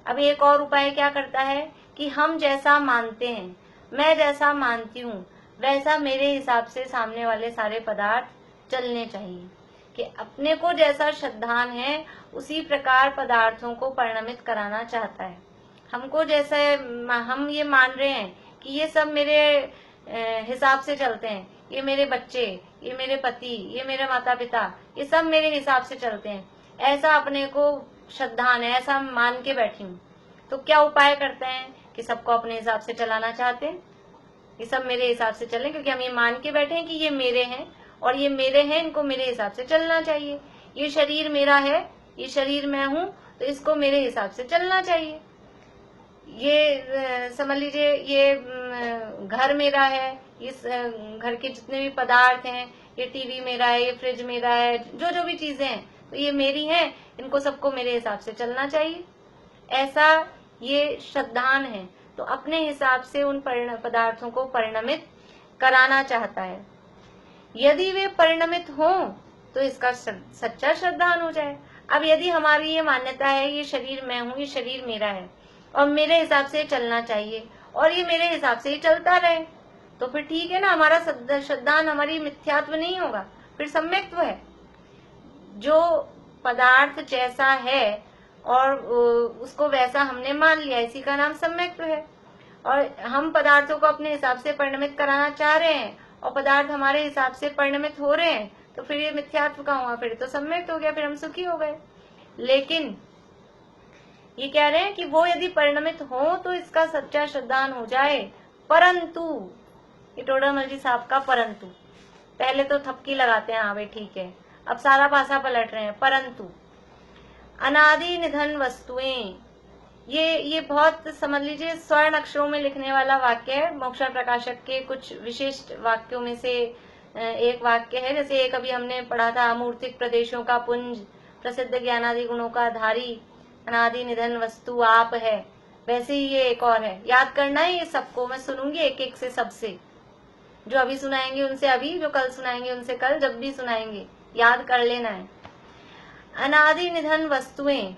अब एक और उपाय क्या करता है कि हम जैसा मानते हैं, मैं जैसा मानती हूँ, वैसा मेरे हिसाब से सामने वाले सारे पदार्थ चलने चाहिए। कि अपने को जैसा श्रद्धान है उसी प्रकार पदार्थों को परिणमित कराना चाहता है। हमको जैसे हम ये मान रहे हैं कि ये सब मेरे हिसाब से चलते हैं, ये मेरे बच्चे, ये मेरे पति, ये मेरे माता पिता, ये सब मेरे हिसाब से चलते हैं, ऐसा अपने को श्रद्धान है, ऐसा मान के बैठी हूँ। तो क्या उपाय करते हैं कि सबको अपने हिसाब से चलाना चाहते हैं, ये सब मेरे हिसाब से चले, क्योंकि हम ये मान के बैठे हैं कि ये मेरे हैं और ये मेरे हैं, इनको मेरे हिसाब से चलना चाहिए। ये शरीर मेरा है, ये शरीर मैं हूँ, तो इसको मेरे हिसाब से चलना चाहिए। ये समझ लीजिए ये घर मेरा है, इस घर के जितने भी पदार्थ हैं, ये टीवी मेरा है, ये फ्रिज मेरा है, जो जो भी चीजें हैं, तो ये मेरी हैं, इनको सबको मेरे हिसाब से चलना चाहिए। ऐसा ये श्रद्धान है, तो अपने हिसाब से उन पदार्थों को परिणमित कराना चाहता है। यदि वे परिणमित हों तो इसका सच्चा श्रद्धान हो जाए। अब यदि हमारी ये मान्यता है ये शरीर मैं हूँ, ये शरीर मेरा है और मेरे हिसाब से चलना चाहिए और ये मेरे हिसाब से ही चलता रहे, तो फिर ठीक है ना, हमारा श्रद्धान, हमारी मिथ्यात्व नहीं होगा, फिर सम्यक्त्व है। जो पदार्थ जैसा है और उसको वैसा हमने मान लिया, इसी का नाम सम्यक्त्व है। और हम पदार्थों को अपने हिसाब से परिणमित कराना चाह रहे हैं और पदार्थ हमारे हिसाब से परिणमित हो रहे हैं, तो फिर ये मिथ्यात्व का हुआ, फिर तो सम्यक्त हो गया, फिर हम सुखी हो गए। लेकिन ये कह रहे हैं कि वो यदि परिणमित हो तो इसका सच्चा श्रद्धान हो जाए, परंतु, ये टोडरमल जी साहब का परंतु, पहले तो थपकी लगाते हैं, हाँ भाई ठीक है, अब सारा पासा पलट रहे हैं। परंतु अनादि निधन वस्तुएं, ये बहुत समझ लीजिए स्वर्ण अक्षरों में लिखने वाला वाक्य है। मोक्षण प्रकाशक के कुछ विशिष्ट वाक्यों में से एक वाक्य है। जैसे एक अभी हमने पढ़ा था, अमूर्तिक प्रदेशों का पुंज, प्रसिद्ध ज्ञानादि गुणों का धारी, अनादि निधन वस्तु आप है, वैसे ही ये एक और है। याद करना है ये सबको, मैं सुनूंगी एक एक से, सबसे, जो अभी सुनाएंगे उनसे अभी, जो कल सुनाएंगे उनसे कल, जब भी सुनाएंगे याद कर लेना है। अनादि निधन वस्तुएं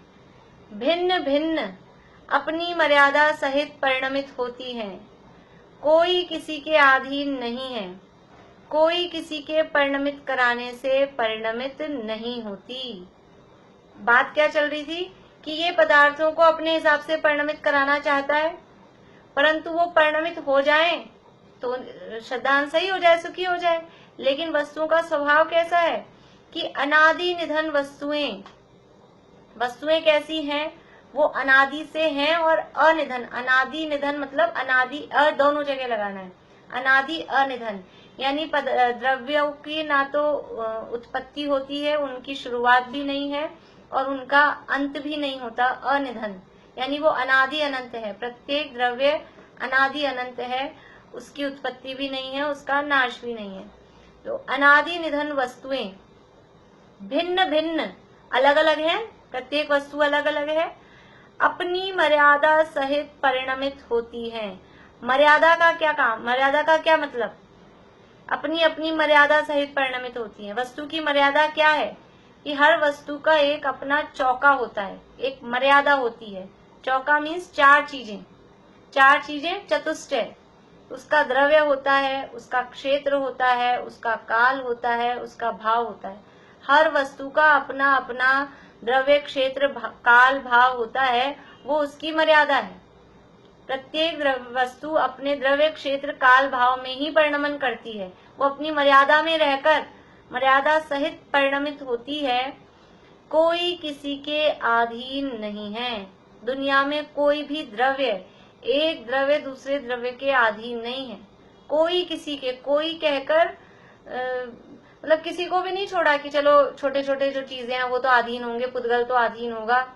भिन्न भिन्न अपनी मर्यादा सहित परिणमित होती हैं, कोई किसी के अधीन नहीं है, कोई किसी के परिणमित कराने से परिणमित नहीं होती। बात क्या चल रही थी कि ये पदार्थों को अपने हिसाब से परिणमित कराना चाहता है, परंतु वो परिणमित हो जाएं तो श्रद्धान सही हो जाए, सुखी हो जाए। लेकिन वस्तुओं का स्वभाव कैसा है कि अनादि निधन वस्तुएं, वस्तुएं कैसी हैं, वो अनादि से हैं और अनिधन। अनादि निधन मतलब अनादि अ दोनों जगह लगाना है, अनादि अनिधन, यानी द्रव्यों की ना तो उत्पत्ति होती है, उनकी शुरुआत भी नहीं है और उनका अंत भी नहीं होता। अनिधन यानी वो अनादि अनंत है, प्रत्येक द्रव्य अनादि अनंत है, उसकी उत्पत्ति भी नहीं है, उसका नाश भी नहीं है। तो अनादि निधन वस्तुएं भिन्न भिन्न अलग अलग है, प्रत्येक वस्तु अलग अलग है, अपनी मर्यादा सहित परिणमित होती हैं। मर्यादा का क्या काम, मर्यादा का क्या मतलब, अपनी अपनी मर्यादा सहित परिणमित होती हैं। वस्तु की मर्यादा क्या है कि हर वस्तु का एक अपना चौका होता है, एक मर्यादा होती है। चौका मीन्स चार चीजें, चतुष्टय, उसका द्रव्य होता है, उसका क्षेत्र होता है, उसका काल होता है, उसका भाव होता है। हर वस्तु का अपना अपना द्रव्य, क्षेत्र, काल, भाव होता है, वो उसकी मर्यादा है। प्रत्येक वस्तु अपने द्रव्य, क्षेत्र, काल, भाव में ही परिणमन करती है, वो अपनी मर्यादा में रहकर मर्यादा सहित परिणमित होती है, कोई किसी के अधीन नहीं है। दुनिया में कोई भी द्रव्य, एक द्रव्य दूसरे द्रव्य के अधीन नहीं है, कोई किसी के, कोई कहकर मतलब किसी को भी नहीं छोड़ा कि चलो छोटे छोटे जो चीजें हैं वो तो अधीन होंगे, पुद्गल तो अधीन होगा,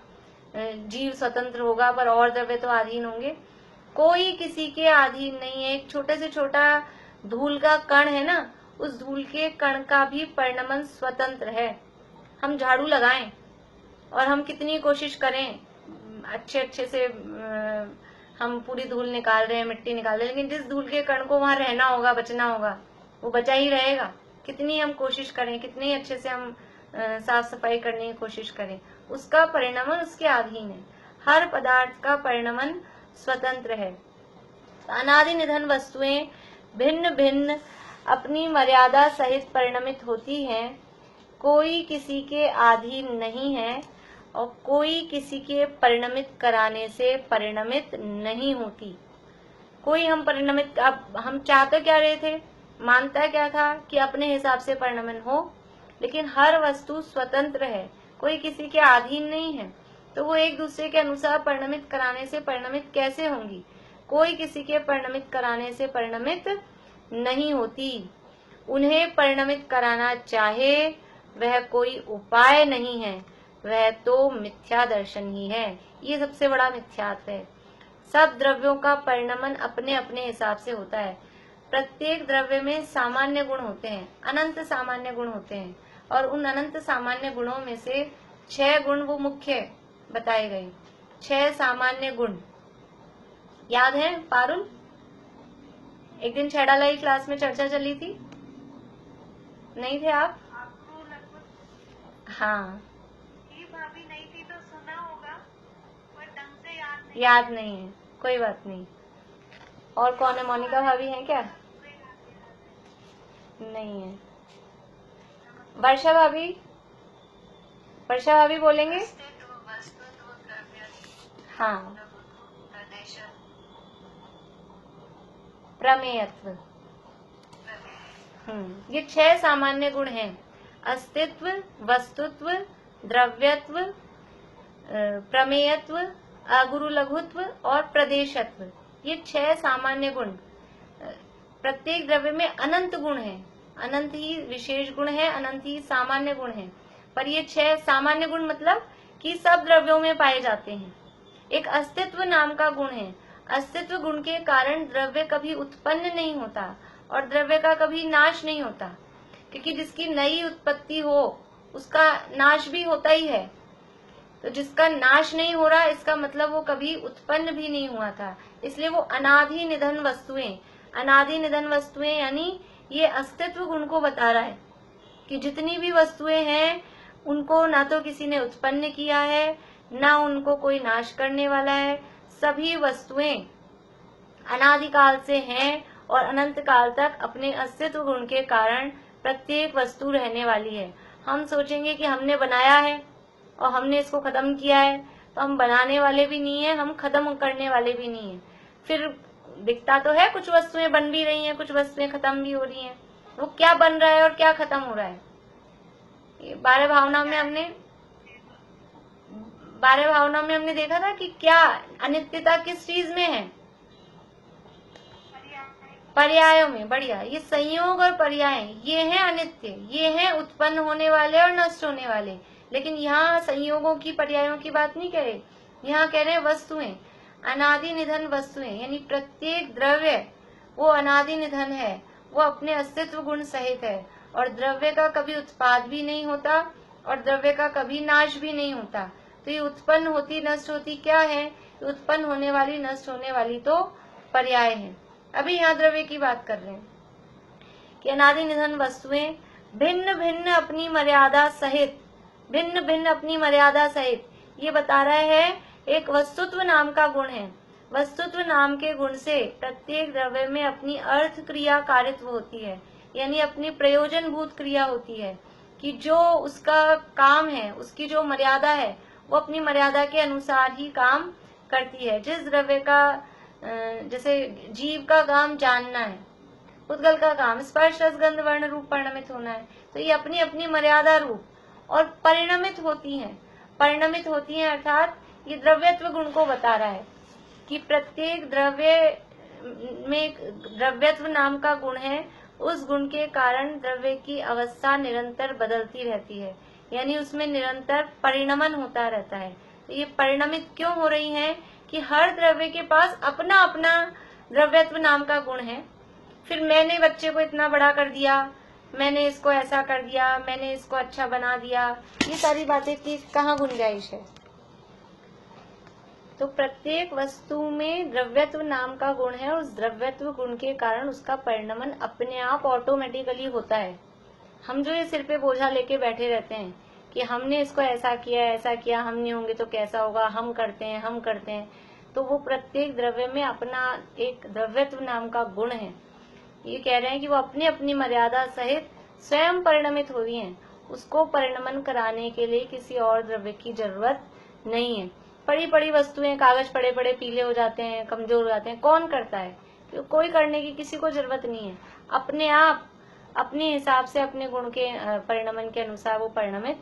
जीव स्वतंत्र होगा, पर और द्रव्य तो अधीन होंगे। कोई किसी के अधीन नहीं है। एक छोटे से छोटा धूल का कण है ना, उस धूल के कण का भी परिणमन स्वतंत्र है। हम झाड़ू लगाएं और हम कितनी कोशिश करें, अच्छे से हम पूरी धूल निकाल रहे हैं, मिट्टी निकाल रहे हैं, लेकिन जिस धूल के कण को वहां रहना होगा, बचना होगा, वो बचा ही रहेगा। कितनी हम कोशिश करें, कितनी अच्छे से हम साफ सफाई करने की कोशिश करें, उसका परिणमन उसके अधीन है। हर पदार्थ का परिणमन स्वतंत्र है। अनादि निधन वस्तुएं भिन्न भिन्न अपनी मर्यादा सहित परिणमित होती हैं, कोई किसी के अधीन नहीं है और कोई किसी के परिणमित कराने से परिणमित नहीं होती। कोई हम परिणमित, अब हम चाहते क्या रहे थे, मानता क्या था कि अपने हिसाब से परिणमन हो, लेकिन हर वस्तु स्वतंत्र है, कोई किसी के अधीन नहीं है, तो वो एक दूसरे के अनुसार परिणमित कराने से परिणमित कैसे होंगी। कोई किसी के परिणमित कराने से परिणमित नहीं होती। उन्हें परिणमित कराना चाहे वह कोई उपाय नहीं है, वह तो मिथ्या दर्शन ही है। ये सबसे बड़ा मिथ्यात्व है। सब द्रव्यों का परिणमन अपने अपने हिसाब से होता है। प्रत्येक द्रव्य में सामान्य गुण होते हैं, अनंत सामान्य गुण होते हैं, और उन अनंत सामान्य गुणों में से 6 गुण वो मुख्य बताए गए। 6 सामान्य गुण याद है पारुल? एक दिन छेड़ालाई क्लास में चर्चा चली थी, नहीं थे आप? हाँ, भाभी नहीं थी तो सुना होगा, पर ढंग से याद नहीं है, कोई बात नहीं। और कौन है, मोनिका भाभी हैं क्या? नहीं है। वर्षा भाभी, वर्षा भाभी बोलेंगे? हाँ, प्रमेयत्व, ये 6 सामान्य गुण हैं। अस्तित्व, वस्तुत्व, द्रव्यत्व, प्रमेयत्व, अगुरु लघुत्व और प्रदेशत्व। ये 6 सामान्य गुण। प्रत्येक द्रव्य में अनंत गुण है, अनंत ही विशेष गुण है, अनंत ही सामान्य गुण है। पर ये 6 सामान्य गुण मतलब कि सब द्रव्यों में पाए जाते हैं। एक अस्तित्व नाम का गुण है। अस्तित्व गुण के कारण द्रव्य कभी उत्पन्न नहीं होता और द्रव्य का कभी नाश नहीं होता, क्योंकि जिसकी नई उत्पत्ति हो उसका नाश भी होता ही है। तो जिसका नाश नहीं हो रहा, इसका मतलब वो कभी उत्पन्न भी नहीं हुआ था, इसलिए वो अनादि निधन वस्तुएं। अनादि निधन वस्तुएं यानी ये अस्तित्व गुण को बता रहा है कि जितनी भी वस्तुएं हैं उनको ना तो किसी ने उत्पन्न किया है, ना उनको कोई नाश करने वाला है। सभी वस्तुएं अनादिकाल से हैं और अनंत काल तक अपने अस्तित्व गुण के कारण प्रत्येक वस्तु रहने वाली है। हम सोचेंगे कि हमने बनाया है और हमने इसको खत्म किया है, तो हम बनाने वाले भी नहीं है, हम खत्म करने वाले भी नहीं है। फिर दिखता तो है कुछ वस्तुएं बन भी रही हैं, कुछ वस्तुएं खत्म भी हो रही हैं। वो क्या बन रहा है और क्या खत्म हो रहा है? 12 भावना में हमने देखा था कि क्या अनित्यता किस चीज में है? पर्यायों में। बढ़िया। ये संयोग और पर्याय ये हैं अनित्य, ये हैं उत्पन्न होने वाले और नष्ट होने वाले। लेकिन यहाँ संयोगों की, पर्यायों की बात नहीं कह रहे, यहाँ कह रहे हैं वस्तुएं, अनादि निधन वस्तुएं। यानी प्रत्येक द्रव्य वो अनादि निधन है, वो अपने अस्तित्व गुण सहित है और द्रव्य का कभी उत्पाद भी नहीं होता और द्रव्य का कभी नाश भी नहीं होता। तो ये उत्पन्न होती नष्ट होती क्या है? उत्पन्न होने वाली नष्ट होने वाली तो पर्याय है। अभी यहाँ द्रव्य की बात कर रहे हैं कि अनादि निधन वस्तुएं भिन्न भिन्न अपनी मर्यादा सहित, भिन्न भिन्न अपनी मर्यादा सहित, ये बता रहे हैं एक वस्तुत्व नाम का गुण है। वस्तुत्व नाम के गुण से प्रत्येक द्रव्य में अपनी अर्थ क्रिया कारित्व होती है, यानी अपनी प्रयोजनभूत क्रिया होती है कि जो उसका काम है, उसकी जो मर्यादा है, वो अपनी मर्यादा के अनुसार ही काम करती है। जिस द्रव्य का, जैसे जीव का काम जानना है, पुद्गल का काम स्पर्श रस गंध वर्ण रूप परिणमित होना है, तो ये अपनी अपनी मर्यादा रूप और परिणमित होती हैं। परिणमित होती हैं अर्थात ये द्रव्यत्व गुण को बता रहा है कि प्रत्येक द्रव्य में द्रव्यत्व नाम का गुण है। उस गुण के कारण द्रव्य की अवस्था निरंतर बदलती रहती है, यानी उसमें निरंतर परिणमन होता रहता है। तो ये परिणमित क्यों हो रही है कि हर द्रव्य के पास अपना अपना द्रव्यत्व नाम का गुण है। फिर मैंने बच्चे को इतना बड़ा कर दिया, मैंने इसको ऐसा कर दिया, मैंने इसको अच्छा बना दिया, ये सारी बातें की कहाँ गुंजाइश है? तो प्रत्येक वस्तु में द्रव्यत्व नाम का गुण है और उस द्रव्यत्व गुण के कारण उसका परिणमन अपने आप ऑटोमेटिकली होता है। हम जो ये सिर पे बोझा लेके बैठे रहते हैं कि हमने इसको ऐसा किया, हम नहीं होंगे तो कैसा होगा, हम करते हैं, तो वो प्रत्येक द्रव्य में अपना एक द्रव्यत्व नाम का गुण है। ये कह रहे हैं कि वो अपनी अपनी मर्यादा सहित स्वयं परिणमित हो रही हैं। उसको परिणमन कराने के लिए किसी और द्रव्य की जरूरत नहीं है। पड़ी पड़ी वस्तुएं, कागज पड़े पड़े पीले हो जाते हैं, कमजोर हो जाते हैं, कौन करता है? कोई करने की किसी को जरूरत नहीं है। अपने आप अपने हिसाब से अपने गुण के परिणमन के अनुसार वो परिणमित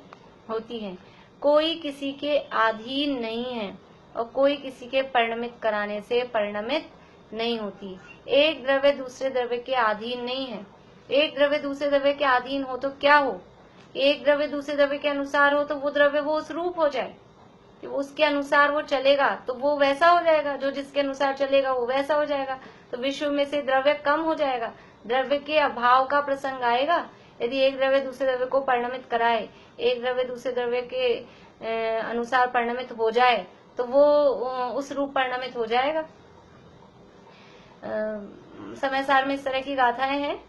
होती है। कोई किसी के अधीन नहीं है और कोई किसी के परिणमित कराने से परिणमित नहीं होती। एक द्रव्य दूसरे द्रव्य के अधीन नहीं है। एक द्रव्य दूसरे द्रव्य के अधीन हो तो क्या हो? एक द्रव्य दूसरे द्रव्य के अनुसार हो तो वो द्रव्य वो उस रूप हो जाए, कि उसके अनुसार वो चलेगा तो वो वैसा हो जाएगा, जो जिसके अनुसार चलेगा वो वैसा हो जाएगा। तो विश्व में से द्रव्य कम हो जाएगा, द्रव्य के अभाव का प्रसंग आएगा। यदि एक द्रव्य दूसरे द्रव्य को परिणमित कराए, एक द्रव्य दूसरे द्रव्य के अनुसार परिणमित हो जाए, तो वो उस रूप परिणमित हो जाएगा। समय सार में इस तरह की गाथाएं हैं।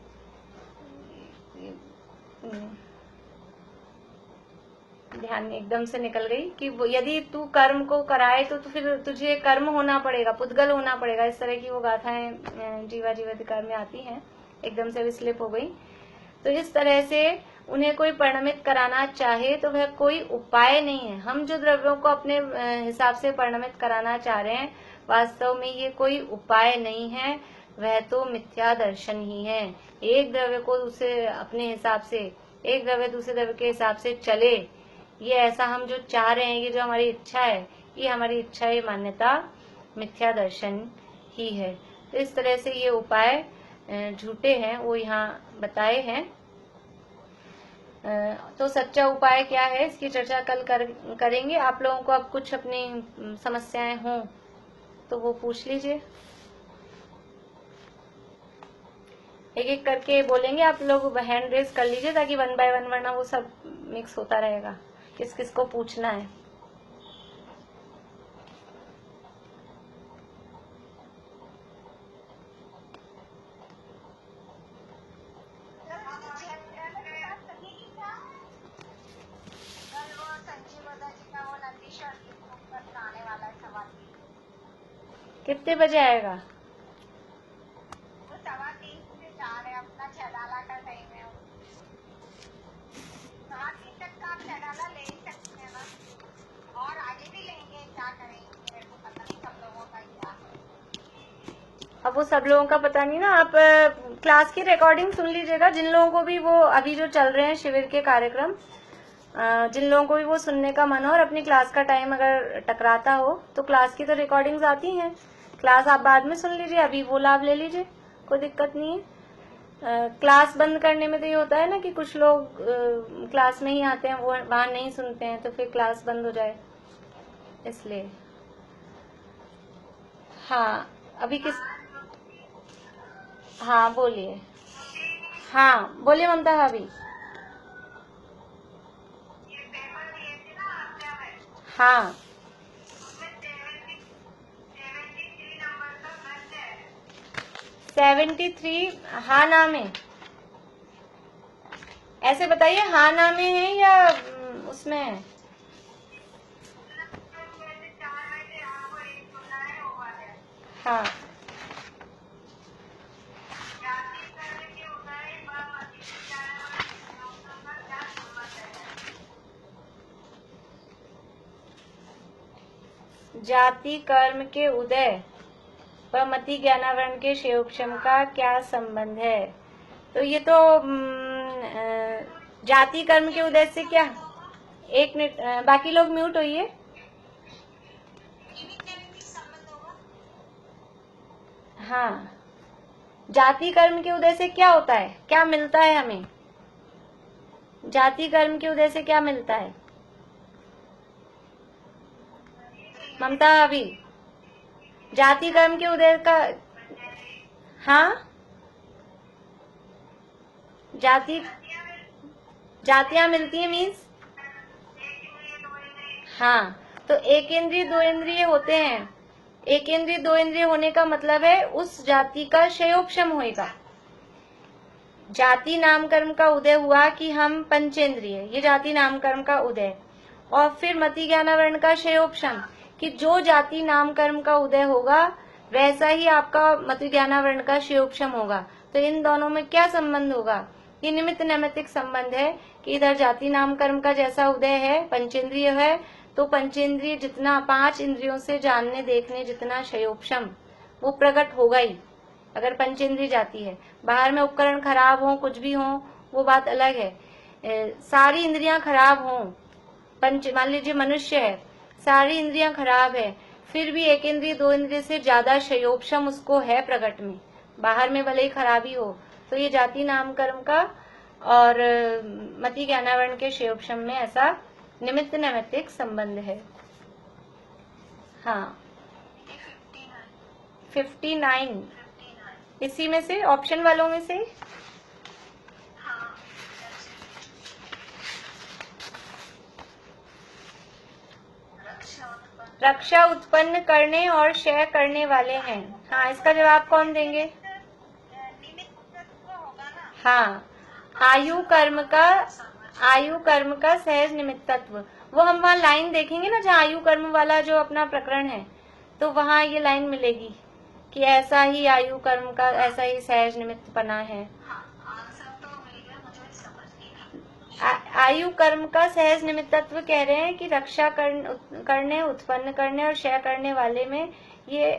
ध्यान एकदम से निकल गई कि यदि तू कर्म को कराए तो फिर तुझे कर्म होना पड़ेगा, पुद्गल होना पड़ेगा। इस तरह की वो गाथाएं जीवा जीवाधिकार में आती हैं, एकदम से विस्लिप हो गई। तो इस तरह से उन्हें कोई परिणमित कराना चाहे तो वह कोई उपाय नहीं है। हम जो द्रव्यों को अपने हिसाब से परिणमित कराना चाह रहे हैं, वास्तव में ये कोई उपाय नहीं है। वह तो मिथ्या दर्शन ही है। एक द्रव्य को दूसरे अपने हिसाब से, एक द्रव्य दूसरे द्रव्य के हिसाब से चले, ये ऐसा हम जो चाह रहे हैं, ये जो हमारी इच्छा है, ये हमारी इच्छा, ये मान्यता मिथ्या दर्शन ही है। तो इस तरह से ये उपाय झूठे हैं, वो यहाँ बताए हैं। तो सच्चा उपाय क्या है, इसकी चर्चा कल करेंगे। आप लोगों को अब कुछ अपनी समस्याएं हों तो वो पूछ लीजिए, एक एक करके बोलेंगे। आप लोग हैंड रेज कर लीजिए ताकि 1 बाय 1, वरना वो सब मिक्स होता रहेगा, किस किस को पूछना है। कितने बजे आएगा? वो 3:15 से 4 है, अपना छडाला का टाइम है। 3:15 तक का आप छडाला ले ही सकते हैं ना, और आगे भी लेंगे, क्या करेंगे मेरे को पता नहीं सब लोगों का क्या है। अब वो सब लोगों का पता नहीं ना। आप क्लास की रिकॉर्डिंग सुन लीजिएगा, जिन लोगों को भी वो अभी जो चल रहे हैं शिविर के कार्यक्रम, जिन लोगों को भी वो सुनने का मन हो और अपनी क्लास का टाइम अगर टकराता हो तो क्लास की तो रिकॉर्डिंग्स आती हैं। क्लास आप बाद में सुन लीजिए, अभी वो लाभ ले लीजिए, कोई दिक्कत नहीं है। क्लास बंद करने में तो ये होता है ना कि कुछ लोग क्लास में ही आते हैं, वो वहां नहीं सुनते हैं, तो फिर क्लास बंद हो जाए, इसलिए। हाँ, अभी किस, हाँ बोलिए, हाँ बोलिए ममता भाभी। हाँ 73, हाँ नाम है, ऐसे बताइए, हाँ नाम है या उसमें है? हाँ जाति कर्म के उदय व मति ज्ञानावरण के क्षयोक्षम का क्या संबंध है? तो ये तो जाति कर्म के उदय से क्या, एक मिनट, बाकी लोग म्यूट होइए। हाँ, जाति कर्म के उदय से क्या होता है, क्या मिलता है हमें? जाति कर्म के उदय से क्या मिलता है ममता अभी? जाति कर्म के उदय का, हाँ जातियां मिलती है मीन्स, हाँ, तो एक इंद्रिय दो इंद्रिय होते हैं। एक इंद्रिय दो इंद्रिय होने का मतलब है उस जाति का क्षयोक्षम होएगा। जाति नाम कर्म का उदय हुआ कि हम पंचेंद्रिय, ये जाति नाम कर्म का उदय। और फिर मति ज्ञानावरण का क्षयोक्षम, कि जो जाति नाम कर्म का उदय होगा वैसा ही आपका मति ज्ञानावरण का क्षयोक्षम होगा। तो इन दोनों में क्या संबंध होगा? ये निमित्त नैमित्तिक संबंध है कि इधर जाति नाम कर्म का जैसा उदय है, पंचेंद्रिय है, तो पंचेंद्रिय जितना, 5 इंद्रियों से जानने देखने जितना क्षयोक्षम, वो प्रकट होगा ही अगर पंचेंद्रिय जाती है। बाहर में उपकरण खराब हो, कुछ भी हो, वो बात अलग है। सारी इंद्रियां खराब हो, मान लीजिए मनुष्य है, सारी इंद्रियां खराब है, फिर भी एक इंद्रिय दो इंद्रिय से ज्यादा क्षयोक्षम उसको है प्रकट में, बाहर में भले ही खराबी हो। तो ये जाति नाम कर्म का और मति ज्ञानावरण के क्षयोक्षम में ऐसा निमित्त नैमित्तिक संबंध है। हाँ 59 इसी में से, ऑप्शन वालों में से। रक्षा उत्पन्न करने और क्षय करने वाले हैं। हाँ, इसका जवाब कौन देंगे? हाँ, आयु कर्म का सहज निमित्तत्व। वो हम वहाँ लाइन देखेंगे ना, जहाँ आयु कर्म वाला जो अपना प्रकरण है, तो वहाँ ये लाइन मिलेगी कि ऐसा ही आयु कर्म का ऐसा ही सहज निमित्तपना है। आयु कर्म का सहज निमित्तत्व कह रहे हैं कि रक्षा करने, उत्पन्न करने और क्षय करने वाले में ये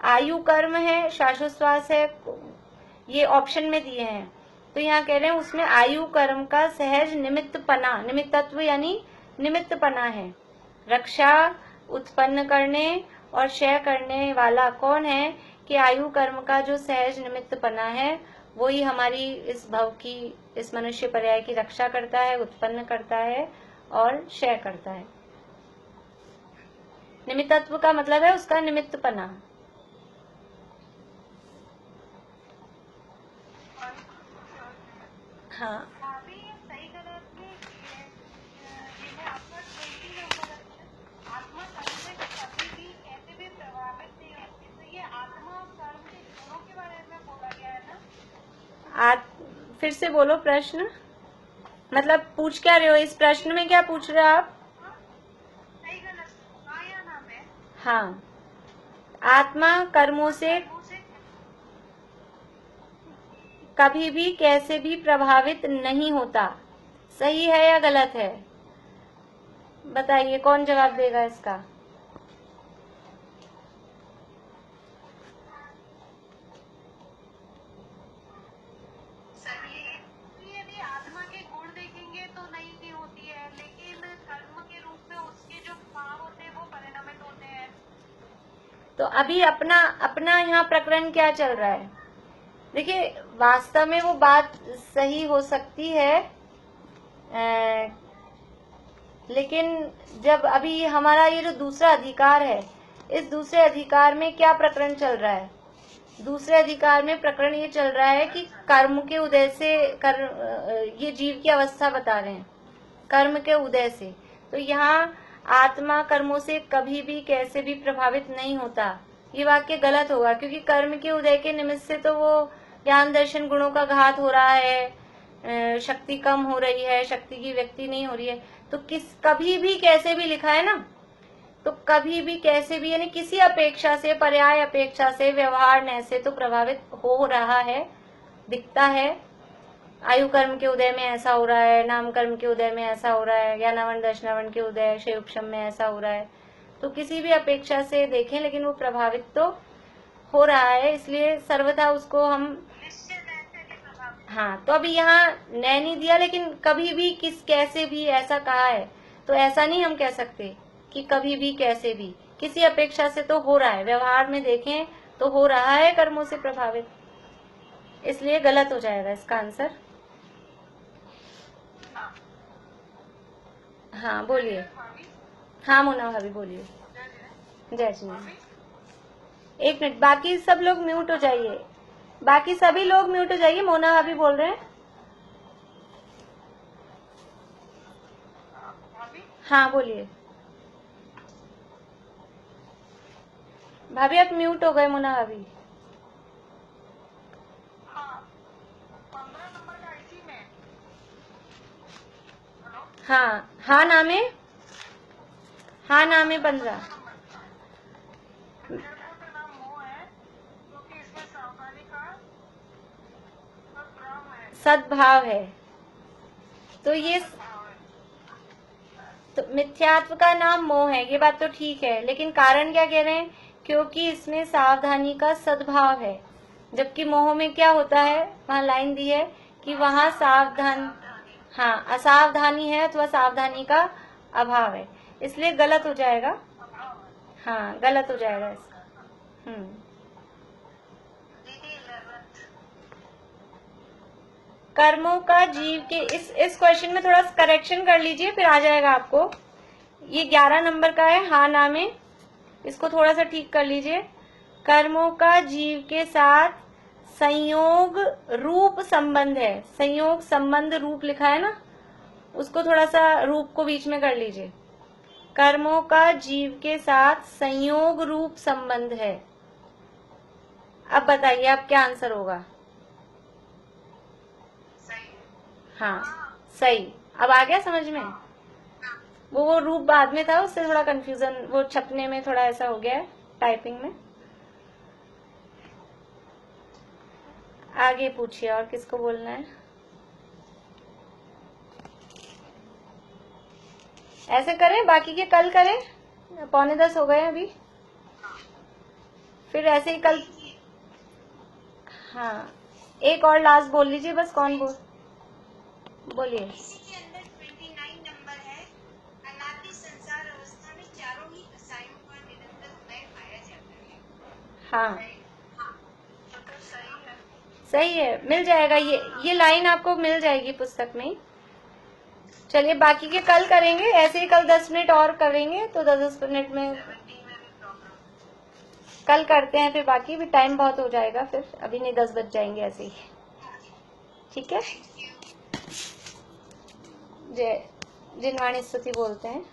आयु कर्म है, श्वासोश्वास है, ये ऑप्शन में दिए हैं। तो यहाँ कह रहे हैं उसमें आयु कर्म का सहज निमित्तपना, निमित्तत्व यानी निमित्तपना है। रक्षा उत्पन्न करने और क्षय करने वाला कौन है कि आयु कर्म का जो सहज निमित्तपना है वही हमारी इस भव की, इस मनुष्य पर्याय की रक्षा करता है, उत्पन्न करता है और क्षय करता है। निमित्तत्व का मतलब है उसका निमित्तपना। हाँ अभी सही गलत में ये है आपका 20 नंबर है। आत्मा कर्म से कभी भी कैसे भी प्रभावित नहीं होती, तो ये आत्मा और कर्म के गुणों के बारे में बोला गया है ना। फिर से बोलो प्रश्न, मतलब पूछ क्या रहे हो, इस प्रश्न में क्या पूछ रहे हो आप? सही गलत आया नाम है। हाँ, आत्मा कर्मों से कभी भी कैसे भी प्रभावित नहीं होता, सही है या गलत है? बताइए कौन जवाब देगा इसका? सही है। यदि आत्मा के गुण देखेंगे तो नहीं होती है, लेकिन कर्म के रूप में उसके जो भाव होते हैं वो परिणमित होते हैं। तो अभी अपना अपना यहाँ प्रकरण क्या चल रहा है? देखिए वास्तव में वो बात सही हो सकती है, लेकिन जब अभी हमारा ये जो दूसरा अधिकार है, इस दूसरे अधिकार में क्या प्रकरण चल रहा है? दूसरे अधिकार में प्रकरण ये चल रहा है कि कर्म के उदय से ये जीव की अवस्था बता रहे हैं, कर्म के उदय से। तो यहाँ आत्मा कर्मों से कभी भी कैसे भी प्रभावित नहीं होता, ये वाक्य गलत होगा, क्योंकि कर्म के उदय के निमित्त से तो वो ज्ञान दर्शन गुणों का घात हो रहा है, शक्ति कम हो रही है, शक्ति की व्यक्ति नहीं हो रही है। तो कभी भी कैसे भी लिखा है ना, तो कभी भी कैसे भी यानी किसी अपेक्षा से, पर्याय अपेक्षा से, व्यवहार न से तो प्रभावित हो रहा है, दिखता है। आयु कर्म के उदय में ऐसा हो रहा है, नाम कर्म के उदय में ऐसा हो रहा है, या नवन दशनवन के उदय क्षयोक्षम में ऐसा हो रहा है। तो किसी भी अपेक्षा से देखें लेकिन वो प्रभावित तो हो रहा है, इसलिए सर्वथा उसको हम, हाँ। तो अभी यहाँ नहीं दिया, लेकिन कभी भी कैसे भी ऐसा कहा है, तो ऐसा नहीं हम कह सकते कि कभी भी कैसे भी, किसी अपेक्षा से तो हो रहा है, व्यवहार में देखें तो हो रहा है कर्मों से प्रभावित, इसलिए गलत हो जाएगा इसका आंसर। हाँ बोलिए। हाँ मोना भाभी बोलिए। जय जी। एक मिनट, बाकी सब लोग म्यूट हो जाइए, बाकी सभी लोग म्यूट हो जाइए, मोना भाभी बोल रहे हैं। हाँ बोलिए भाभी, आप म्यूट हो गए मोना भाभी। हाँ हाँ नाम है, हाँ नाम है 15। सद्भाव है, तो ये तो मिथ्यात्व का नाम मोह है, ये बात तो ठीक है, लेकिन कारण क्या कह रहे हैं? क्योंकि इसमें सावधानी का सद्भाव है, जबकि मोह में क्या होता है, वहाँ लाइन दी है कि वहाँ सावधान, हाँ असावधानी है अथवा सावधानी का अभाव है, इसलिए गलत हो जाएगा। हाँ गलत हो जाएगा इसका। कर्मों का जीव के, इस क्वेश्चन में थोड़ा करेक्शन कर लीजिए, फिर आ जाएगा आपको। ये 11 नंबर का है, हाँ नाम है, इसको थोड़ा सा ठीक कर लीजिए। कर्मों का जीव के साथ संयोग रूप संबंध है, संयोग संबंध रूप लिखा है ना, उसको थोड़ा सा रूप को बीच में कर लीजिए। कर्मों का जीव के साथ संयोग रूप संबंध है। अब बताइए अब क्या आंसर होगा? हाँ सही, अब आ गया समझ में? वो रूप बाद में था, उससे थोड़ा कंफ्यूजन, वो छपने में थोड़ा ऐसा हो गया है, टाइपिंग में। आगे पूछिए, और किसको बोलना है? ऐसे करें, बाकी के कल करें, 9:45 हो गए अभी। फिर ऐसे ही कल, हाँ एक और लास्ट बोल लीजिए बस। कौन बोलिए। इसी के अंदर 29 नंबर है, अनादि संसार अवस्था में चारों ही कसायों का निरंतर मय पाया जाता है। हाँ तो सही है। सही है, मिल जाएगा। ये लाइन आपको मिल जाएगी पुस्तक में। चलिए बाकी के कल करेंगे, ऐसे ही कल 10 मिनट और करेंगे तो 10 मिनट में कल करते हैं। फिर बाकी भी टाइम बहुत हो जाएगा, फिर अभी नहीं 10 बज जाएंगे ऐसे ही। ठीक है, जय जिनवाणी स्तुति बोलते हैं।